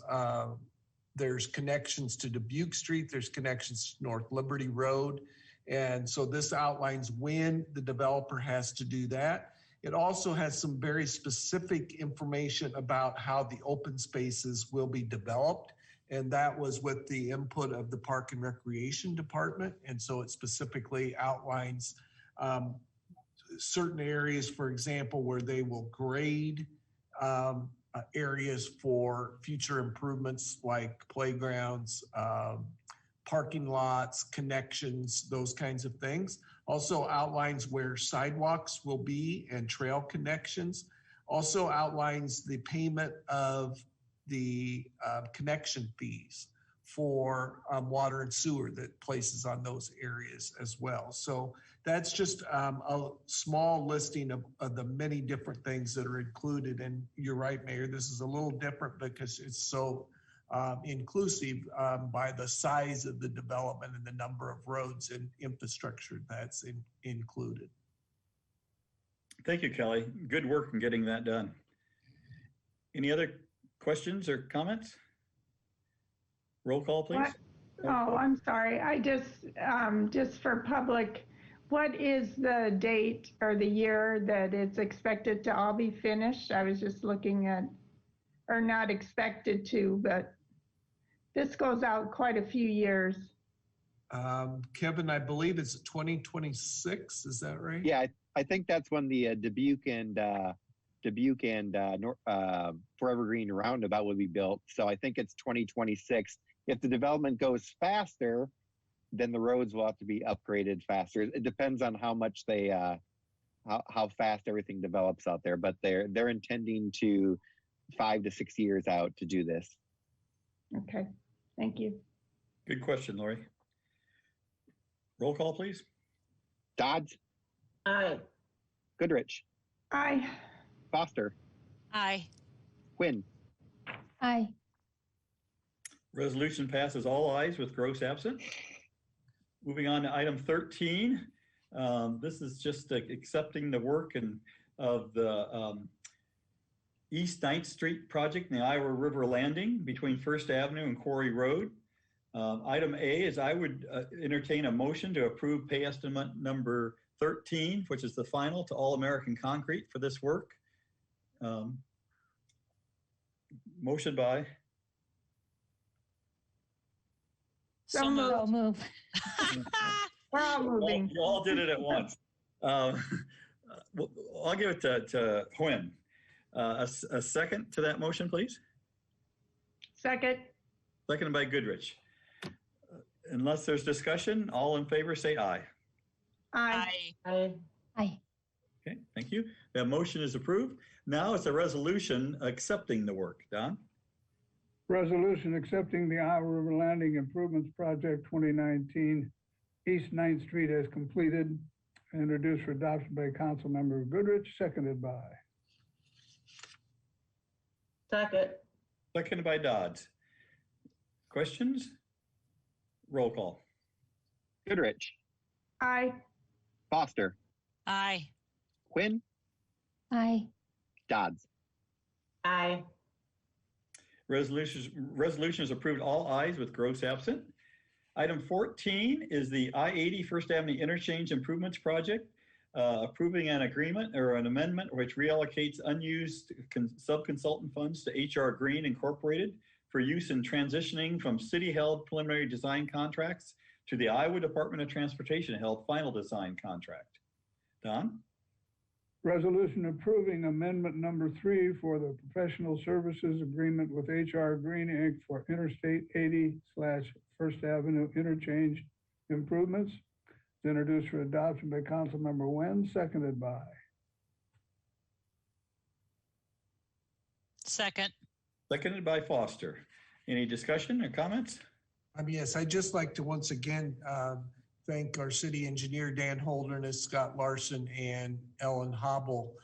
there's connections to Dubuque Street, there's connections to North Liberty Road. And so this outlines when the developer has to do that. It also has some very specific information about how the open spaces will be developed. And that was with the input of the Park and Recreation Department. And so it specifically outlines certain areas, for example, where they will grade areas for future improvements like playgrounds, parking lots, connections, those kinds of things. Also outlines where sidewalks will be and trail connections. Also outlines the payment of the connection fees for water and sewer that places on those areas as well. So that's just a small listing of the many different things that are included. And you're right, Mayor, this is a little different because it's so inclusive by the size of the development and the number of roads and infrastructure that's included. Thank you, Kelly. Good work in getting that done. Any other questions or comments? Roll call, please. Oh, I'm sorry. I just for public, what is the date or the year that it's expected to all be finished? I was just looking at, or not expected to, but this goes out quite a few years. Kevin, I believe it's 2026. Is that right? Yeah, I think that's when the Dubuque and Forever Green roundabout will be built. So I think it's 2026. If the development goes faster, then the roads will have to be upgraded faster. It depends on how much they, how fast everything develops out there. But they're intending to 5 to 6 years out to do this. Okay, thank you. Good question, Lori. Roll call, please. Dodds. Aye. Goodrich. Aye. Foster. Aye. Quinn. Aye. Resolution passes all ayes with Gross absent. Moving on to item 13. This is just accepting the work of the East 9th Street project in the Iowa River Landing between First Avenue and Quarry Road. Item A is I would entertain a motion to approve pay estimate number 13, which is the final to All American Concrete for this work. Motion by. So Move. We're all moving. You all did it at once. I'll give it to Nguyen. A second to that motion, please. Second. Seconded by Goodrich. Unless there's discussion, all in favor say aye. Aye. Aye. Okay, thank you. That motion is approved. Now it's a resolution accepting the work. Don? Resolution accepting the Iowa River Landing Improvements Project 2019 East 9th Street as completed, introduced for adoption by Councilmember Goodrich, seconded by. Second. Seconded by Dodds. Questions? Roll call. Goodrich. Aye. Foster. Aye. Quinn. Aye. Dodds. Aye. Resolution is approved all ayes with Gross absent. Item 14 is the I-80 First Avenue Interchange Improvements Project, approving an agreement or an amendment which reallocates unused sub-consultant funds to HR Green Incorporated for use in transitioning from city-held preliminary design contracts to the Iowa Department of Transportation held final design contract. Don? Resolution approving amendment number 3 for the professional services agreement with HR Green Inc. for Interstate 80/First Avenue interchange improvements. It's introduced for adoption by Councilmember Wen, seconded by. Second. Seconded by Foster. Any discussion or comments? Yes, I'd just like to once again thank our city engineer, Dan Holderness, Scott Larson, and Ellen Hobble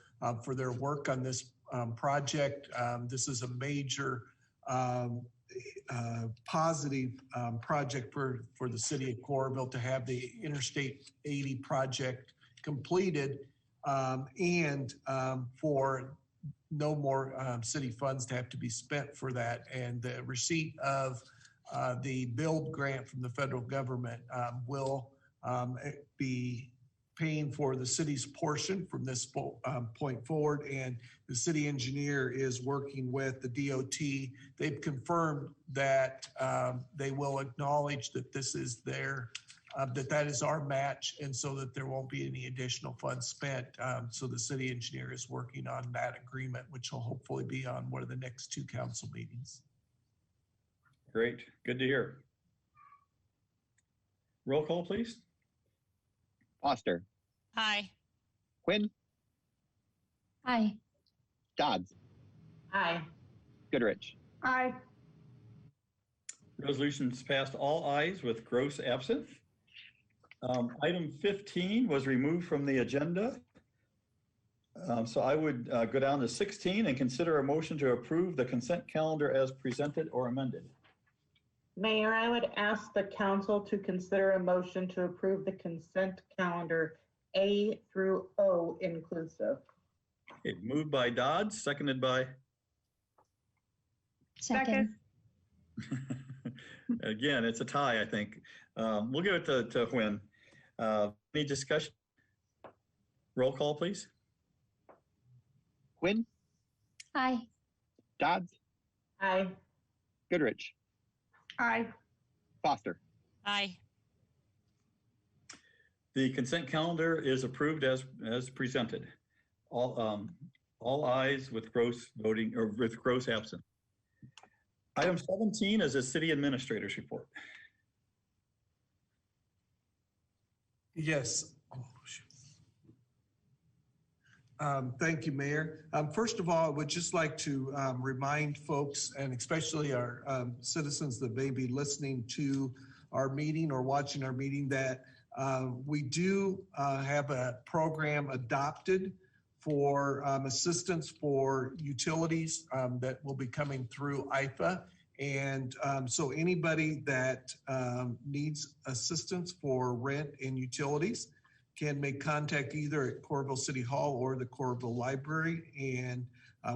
for their work on this project. This is a major positive project for the city of Coralville to have the Interstate 80 project completed and for no more city funds to have to be spent for that. And the receipt of the build grant from the federal government will be paying for the city's portion from this point forward. And the city engineer is working with the DOT. They've confirmed that they will acknowledge that this is their, that is our match, and so that there won't be any additional funds spent. So the city engineer is working on that agreement, which will hopefully be on one of the next 2 council meetings. Great, good to hear. Roll call, please. Foster. Aye. Quinn. Aye. Dodds. Aye. Goodrich. Aye. Resolution's passed all ayes with Gross absent. Item 15 was removed from the agenda. So I would go down to 16 and consider a motion to approve the consent calendar as presented or amended. Mayor, I would ask the council to consider a motion to approve the consent calendar A through O inclusive. Okay, moved by Dodds, seconded by? Second. Again, it's a tie, I think. We'll give it to Huynh. Any discussion? Roll call, please. Quinn. Aye. Dodds. Aye. Goodrich. Aye. Foster. Aye. The consent calendar is approved as presented. All ayes with Gross voting, or with Gross absent. Item 17 is a city administrator's report. Yes. Thank you, Mayor. First of all, I would just like to remind folks, and especially our citizens that may be listening to our meeting or watching our meeting, that we do have a program adopted for assistance for utilities that will be coming through IFA. And so anybody that needs assistance for rent and utilities can make contact either at Coralville City Hall or the Coralville Library, and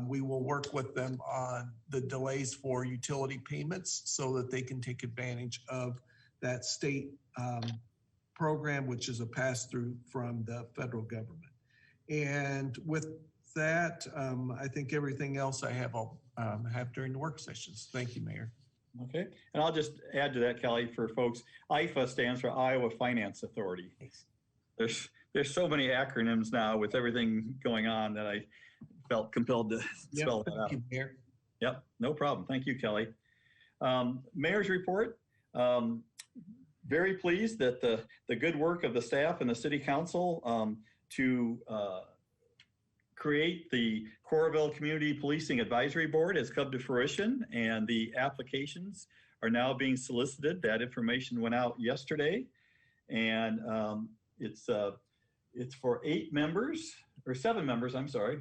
we will work with them on the delays for utility payments so that they can take advantage of that state program, which is a pass-through from the federal government. And with that, I think everything else I have, I'll have during the work sessions. Thank you, Mayor. Okay, and I'll just add to that, Kelly, for folks, IFA stands for Iowa Finance Authority. There's so many acronyms now with everything going on that I felt compelled to spell that out. Thank you, Mayor. Yep, no problem. Thank you, Kelly. Mayor's report. Very pleased that the good work of the staff and the city council to create the Coralville Community Policing Advisory Board has come to fruition, and the applications are now being solicited. That information went out yesterday, and it's for 8 members, or 7 members, I'm sorry.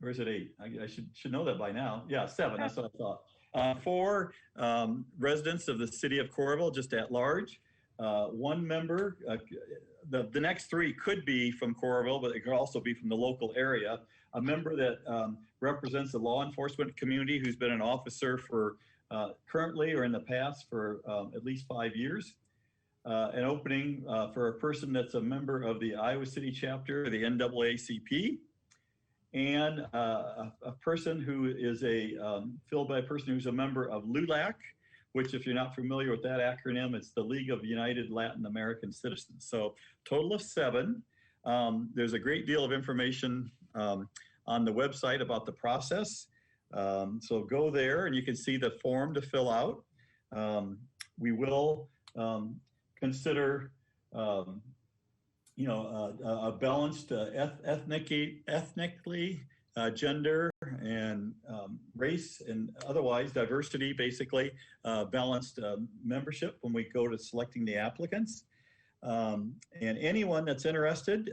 Or is it 8? I should know that by now. Yeah, 7, that's what I thought. 4 residents of the city of Coralville, just at large. 1 member, the next 3 could be from Coralville, but it could also be from the local area. A member that represents the law enforcement community who's been an officer for currently or in the past for at least 5 years. An opening for a person that's a member of the Iowa City chapter, the NAACP, and a person who is filled by a person who's a member of LULAC, which, if you're not familiar with that acronym, it's the League of United Latin American Citizens. So total of 7. There's a great deal of information on the website about the process. So go there and you can see the form to fill out. We will consider a balanced ethnically, gender and race and otherwise diversity, basically balanced membership when we go to selecting the applicants. And anyone that's interested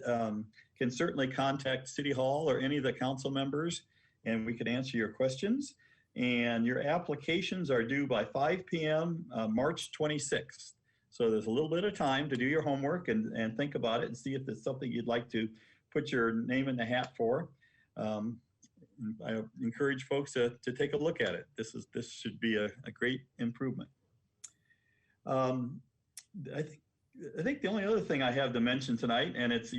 can certainly contact City Hall or any of the council members and we can answer your questions. And your applications are due by 5 p.m. March 26th. So there's a little bit of time to do your homework and think about it and see if there's something you'd like to put your name in the hat for. I encourage folks to take a look at it. This should be a great improvement. I think the only other thing I have to mention tonight, and it's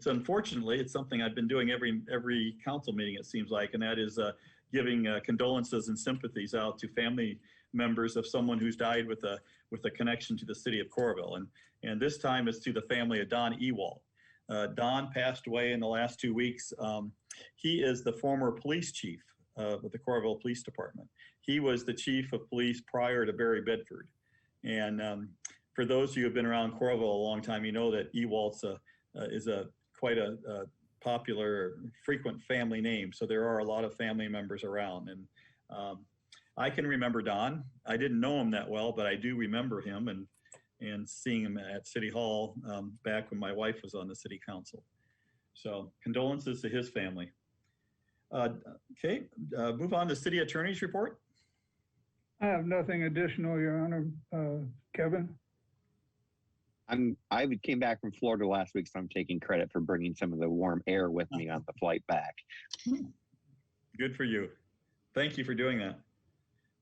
unfortunately it's something I've been doing every council meeting it seems like, and that is giving condolences and sympathies out to family members of someone who's died with a connection to the city of Coralville, and this time it's to the family of Don Ewald. Don passed away in the last 2 weeks. He is the former police chief with the Coralville Police Department. He was the chief of police prior to Barry Bedford, and for those of you who have been around Coralville a long time, you know that Ewald is quite a popular, frequent family name. So there are a lot of family members around. And I can remember Don. I didn't know him that well, but I do remember him and seeing him at City Hall back when my wife was on the city council. So condolences to his family. Okay, move on to City Attorney's report. I have nothing additional, Your Honor. Kevin? I came back from Florida last week, so I'm taking credit for bringing some of the warm air with me on the flight back. Good for you. Thank you for doing that.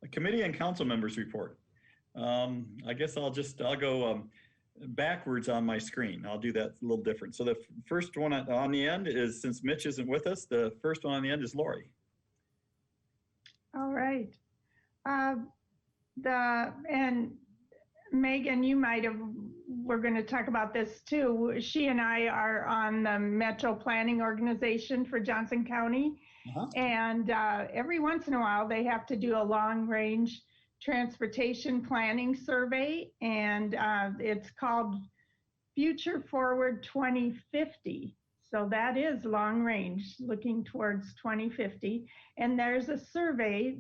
A committee and council members report. I guess I'll go backwards on my screen. I'll do that a little different. So the first one on the end is, since Mitch isn't with us, the first one on the end is Lori. All right. And Megan, you might have, we're going to talk about this too. She and I are on the Metro Planning Organization for Johnson County. And every once in a while, they have to do a long range transportation planning survey. And it's called Future Forward 2050. So that is long range, looking towards 2050. And there's a survey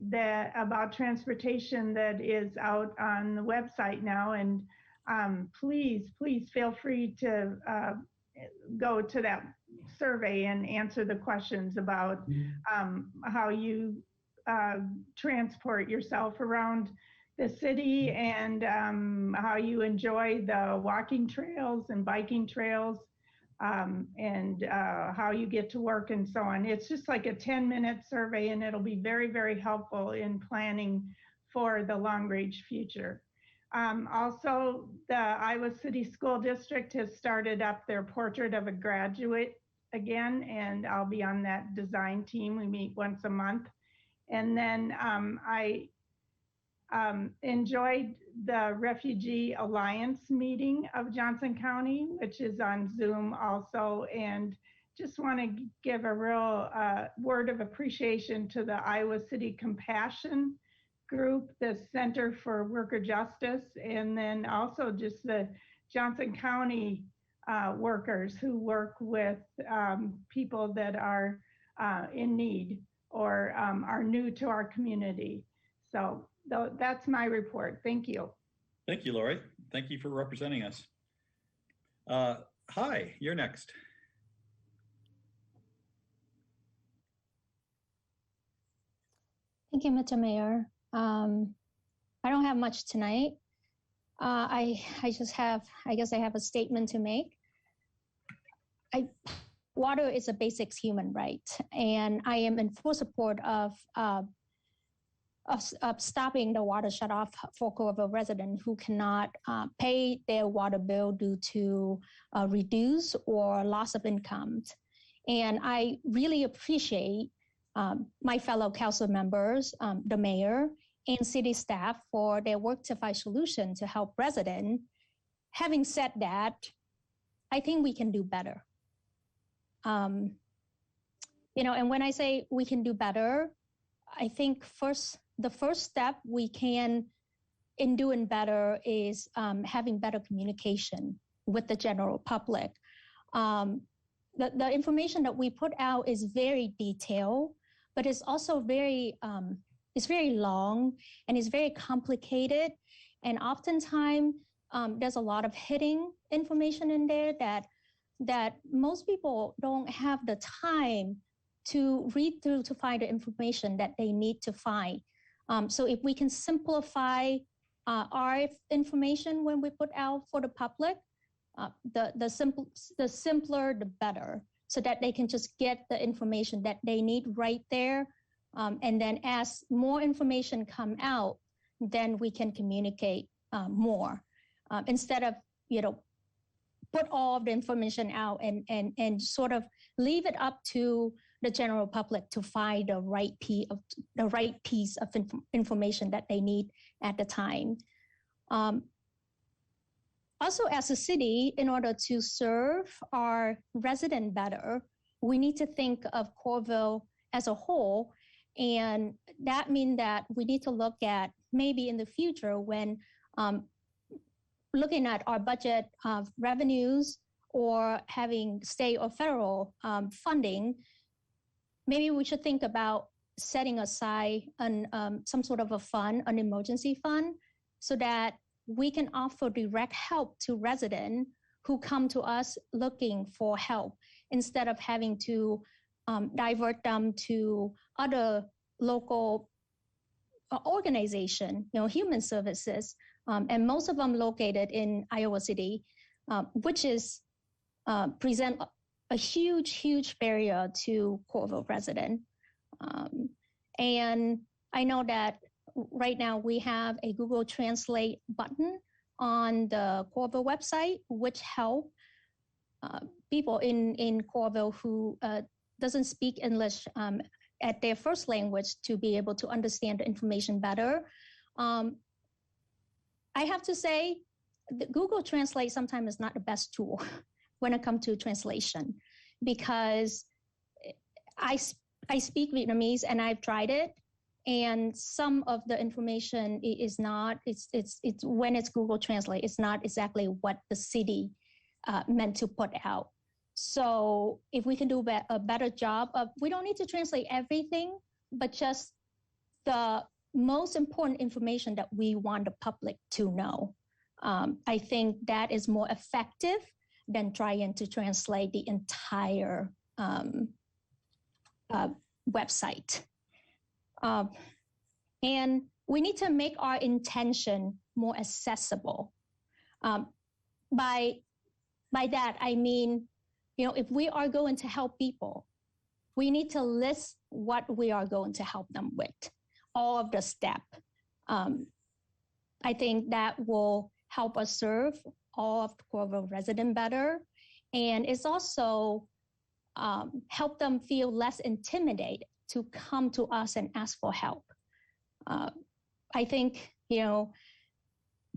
about transportation that is out on the website now. And please feel free to go to that survey and answer the questions about how you transport yourself around the city and how you enjoy the walking trails and biking trails. And how you get to work and so on. It's just like a 10-minute survey, and it'll be very, very helpful in planning for the long-range future. Also, the Iowa City School District has started up their Portrait of a Graduate again, and I'll be on that design team. We meet once a month. And then I enjoyed the Refugee Alliance meeting of Johnson County, which is on Zoom also, and just want to give a real word of appreciation to the Iowa City Compassion Group, the Center for Worker Justice, and then also just the Johnson County workers who work with people that are in need or are new to our community. So that's my report. Thank you. Thank you, Lori. Thank you for representing us. Hi, you're next. Thank you, Mr. Mayor. I don't have much tonight. I just have, I guess I have a statement to make. Water is a basic human right, and I am in full support of stopping the water shutoff for Coralville residents who cannot pay their water bill due to reduce or loss of income. And I really appreciate my fellow council members, the mayor, and city staff for their work to find solutions to help residents. Having said that, I think we can do better. You know, and when I say we can do better, I think the first step we can in doing better is having better communication with the general public. The information that we put out is very detailed, but it's also it's very long and it's very complicated. And oftentimes there's a lot of hidden information in there that most people don't have the time to read through to find the information that they need to find. So if we can simplify our information when we put out for the public, the simpler, the better, so that they can just get the information that they need right there. And then as more information come out, then we can communicate more instead of, you know, put all of the information out and sort of leave it up to the general public to find the right piece of information that they need at the time. Also, as a city, in order to serve our resident better, we need to think of Coralville as a whole. And that means that we need to look at maybe in the future when looking at our budget of revenues or having state or federal funding, maybe we should think about setting aside some sort of a fund, an emergency fund, so that we can offer direct help to residents who come to us looking for help instead of having to divert them to other local organization, you know, human services, and most of them located in Iowa City, which is present a huge barrier to Coralville residents. And I know that right now we have a Google Translate button on the Coralville website, which help people in Coralville who doesn't speak English at their first language to be able to understand the information better. I have to say, the Google Translate sometimes is not the best tool when it comes to translation, because I speak Vietnamese and I've tried it, and some of the information is not, it's when it's Google Translate, it's not exactly what the city meant to put out. So if we can do a better job of, we don't need to translate everything, but just the most important information that we want the public to know. I think that is more effective than trying to translate the entire website. And we need to make our intention more accessible. By that, I mean, you know, if we are going to help people, we need to list what we are going to help them with, all of the steps. I think that will help us serve all of the Coralville residents better. And it's also help them feel less intimidated to come to us and ask for help. I think, you know,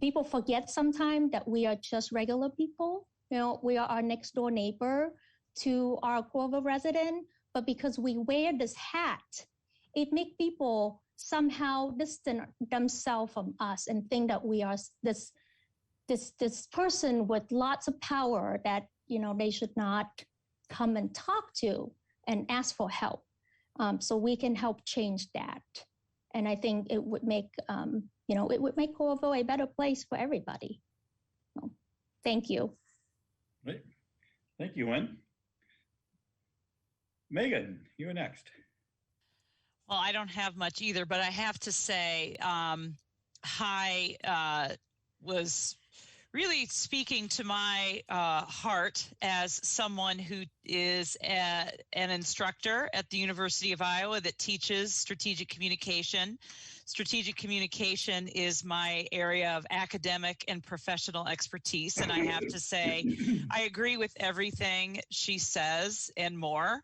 people forget sometimes that we are just regular people. You know, we are our next door neighbor to our Coralville resident, but because we wear this hat, it makes people somehow distance themselves from us and think that we are this person with lots of power that, you know, they should not come and talk to and ask for help. So we can help change that. And I think it would make, you know, it would make Coralville a better place for everybody. So, thank you. Great. Thank you, Wen. Megan, you're next. Well, I don't have much either, but I have to say, Hi was really speaking to my heart as someone who is an instructor at the University of Iowa that teaches strategic communication. Strategic communication is my area of academic and professional expertise. And I have to say, I agree with everything she says and more,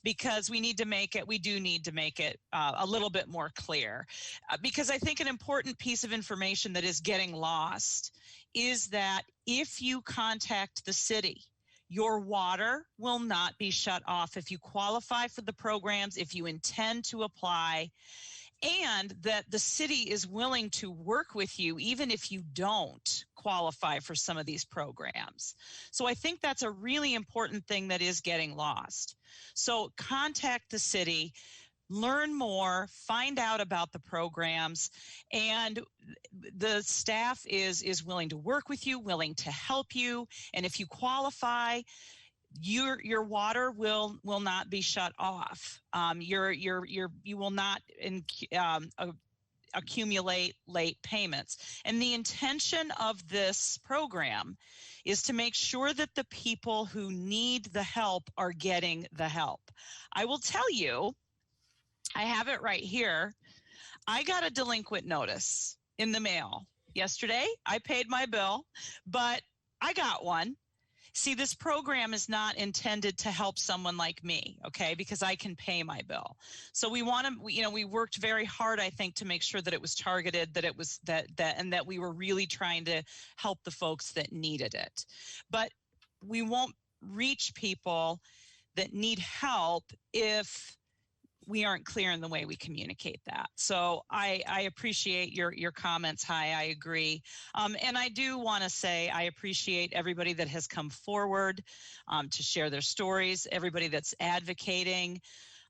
because we do need to make it a little bit more clear. Because I think an important piece of information that is getting lost is that if you contact the city, your water will not be shut off if you qualify for the programs, if you intend to apply, and that the city is willing to work with you even if you don't qualify for some of these programs. So I think that's a really important thing that is getting lost. So contact the city, learn more, find out about the programs, and the staff is willing to work with you, willing to help you, and if you qualify, your water will not be shut off. You will not accumulate late payments. And the intention of this program is to make sure that the people who need the help are getting the help. I will tell you, I have it right here. I got a delinquent notice in the mail yesterday. I paid my bill, but I got one. See, this program is not intended to help someone like me, okay, because I can pay my bill. So we worked very hard, I think, to make sure that it was targeted, that it was and that we were really trying to help the folks that needed it. But we won't reach people that need help if we aren't clear in the way we communicate that. So I appreciate your comments. Hi, I agree. And I do want to say I appreciate everybody that has come forward to share their stories, everybody that's advocating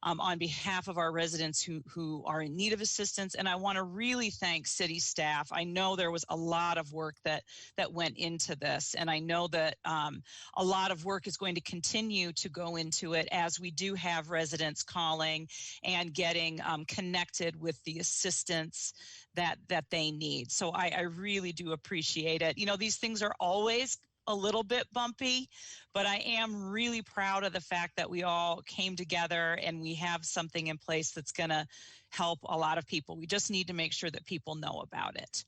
on behalf of our residents who are in need of assistance. And I want to really thank city staff. I know there was a lot of work that went into this, and I know that a lot of work is going to continue to go into it as we do have residents calling and getting connected with the assistance that they need. So I really do appreciate it. You know, these things are always a little bit bumpy, but I am really proud of the fact that we all came together and we have something in place that's going to help a lot of people. We just need to make sure that people know about it.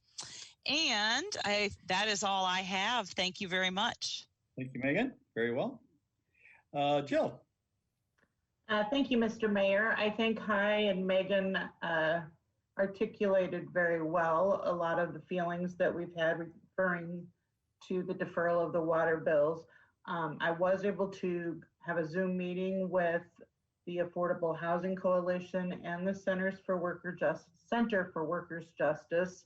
And that is all I have. Thank you very much. Thank you, Megan. Very well. Jill. Thank you, Mr. Mayor. I think Hi and Megan articulated very well a lot of the feelings that we've had referring to the deferral of the water bills. I was able to have a Zoom meeting with the Affordable Housing Coalition and the Center for Workers' Justice.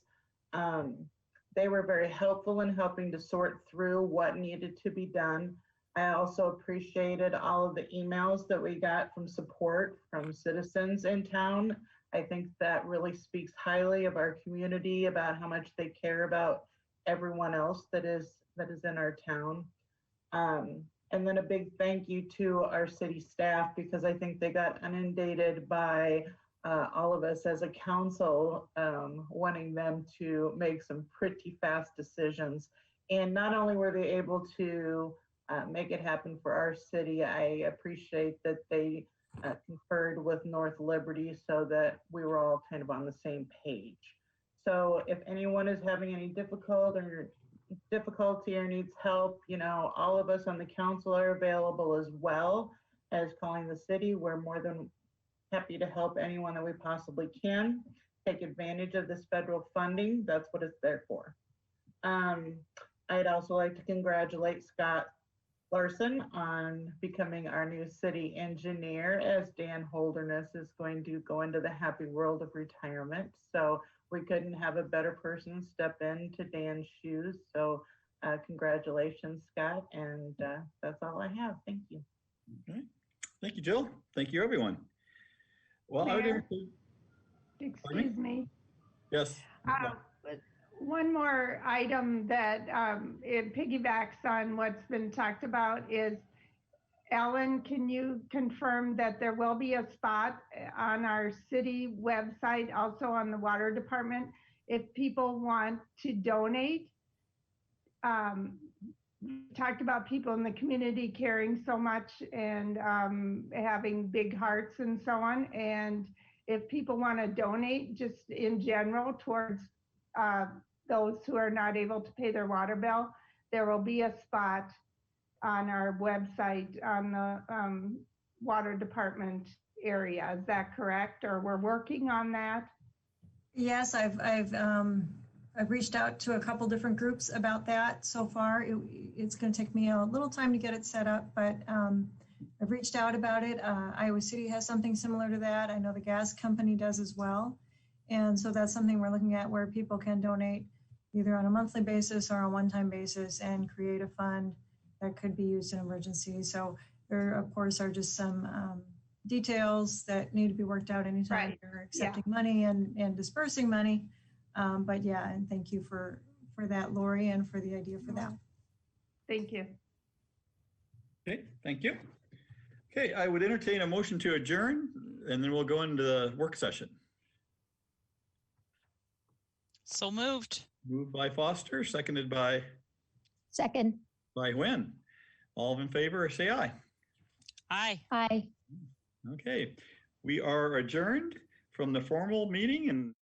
They were very helpful in helping to sort through what needed to be done. I also appreciated all of the emails that we got from support from citizens in town. I think that really speaks highly of our community about how much they care about everyone else that is in our town. And then a big thank you to our city staff, because I think they got inundated by all of us as a council wanting them to make some pretty fast decisions. And not only were they able to make it happen for our city, I appreciate that they conferred with North Liberty so that we were all kind of on the same page. So if anyone is having any difficulty or needs help, you know, all of us on the council are available, as well as calling the city. We're more than happy to help anyone that we possibly can. Take advantage of this federal funding. That's what it's there for. I'd also like to congratulate Scott Larson on becoming our new city engineer, as Dan Holderness is going to go into the happy world of retirement. So we couldn't have a better person step into Dan's shoes. So congratulations, Scott. And that's all I have. Thank you. Okay. Thank you, Jill. Thank you, everyone. Well, Mayor, excuse me. Yes. One more item that it piggybacks on what's been talked about is, Ellen, can you confirm that there will be a spot on our city website, also on the water department, if people want to donate? Talked about people in the community caring so much and having big hearts and so on. And if people want to donate just in general towards those who are not able to pay their water bill, there will be a spot on our website on the water department area. Is that correct? Or we're working on that? Yes, I've I've reached out to a couple different groups about that so far. It's going to take me a little time to get it set up, but I've reached out about it. Iowa City has something similar to that. I know the gas company does as well. And so that's something we're looking at where people can donate either on a monthly basis or a one-time basis and create a fund that could be used in emergencies. So there, of course, are just some details that need to be worked out anytime you're accepting money and dispersing money. But yeah, and thank you for that, Lori, and for the idea for that. Thank you. Okay, thank you. Okay, I would entertain a motion to adjourn, and then we'll go into the work session. So moved. Moved by Foster, seconded by? Second. By Nguyen. All in favor, say aye. Aye. Aye. Okay, we are adjourned from the formal meeting and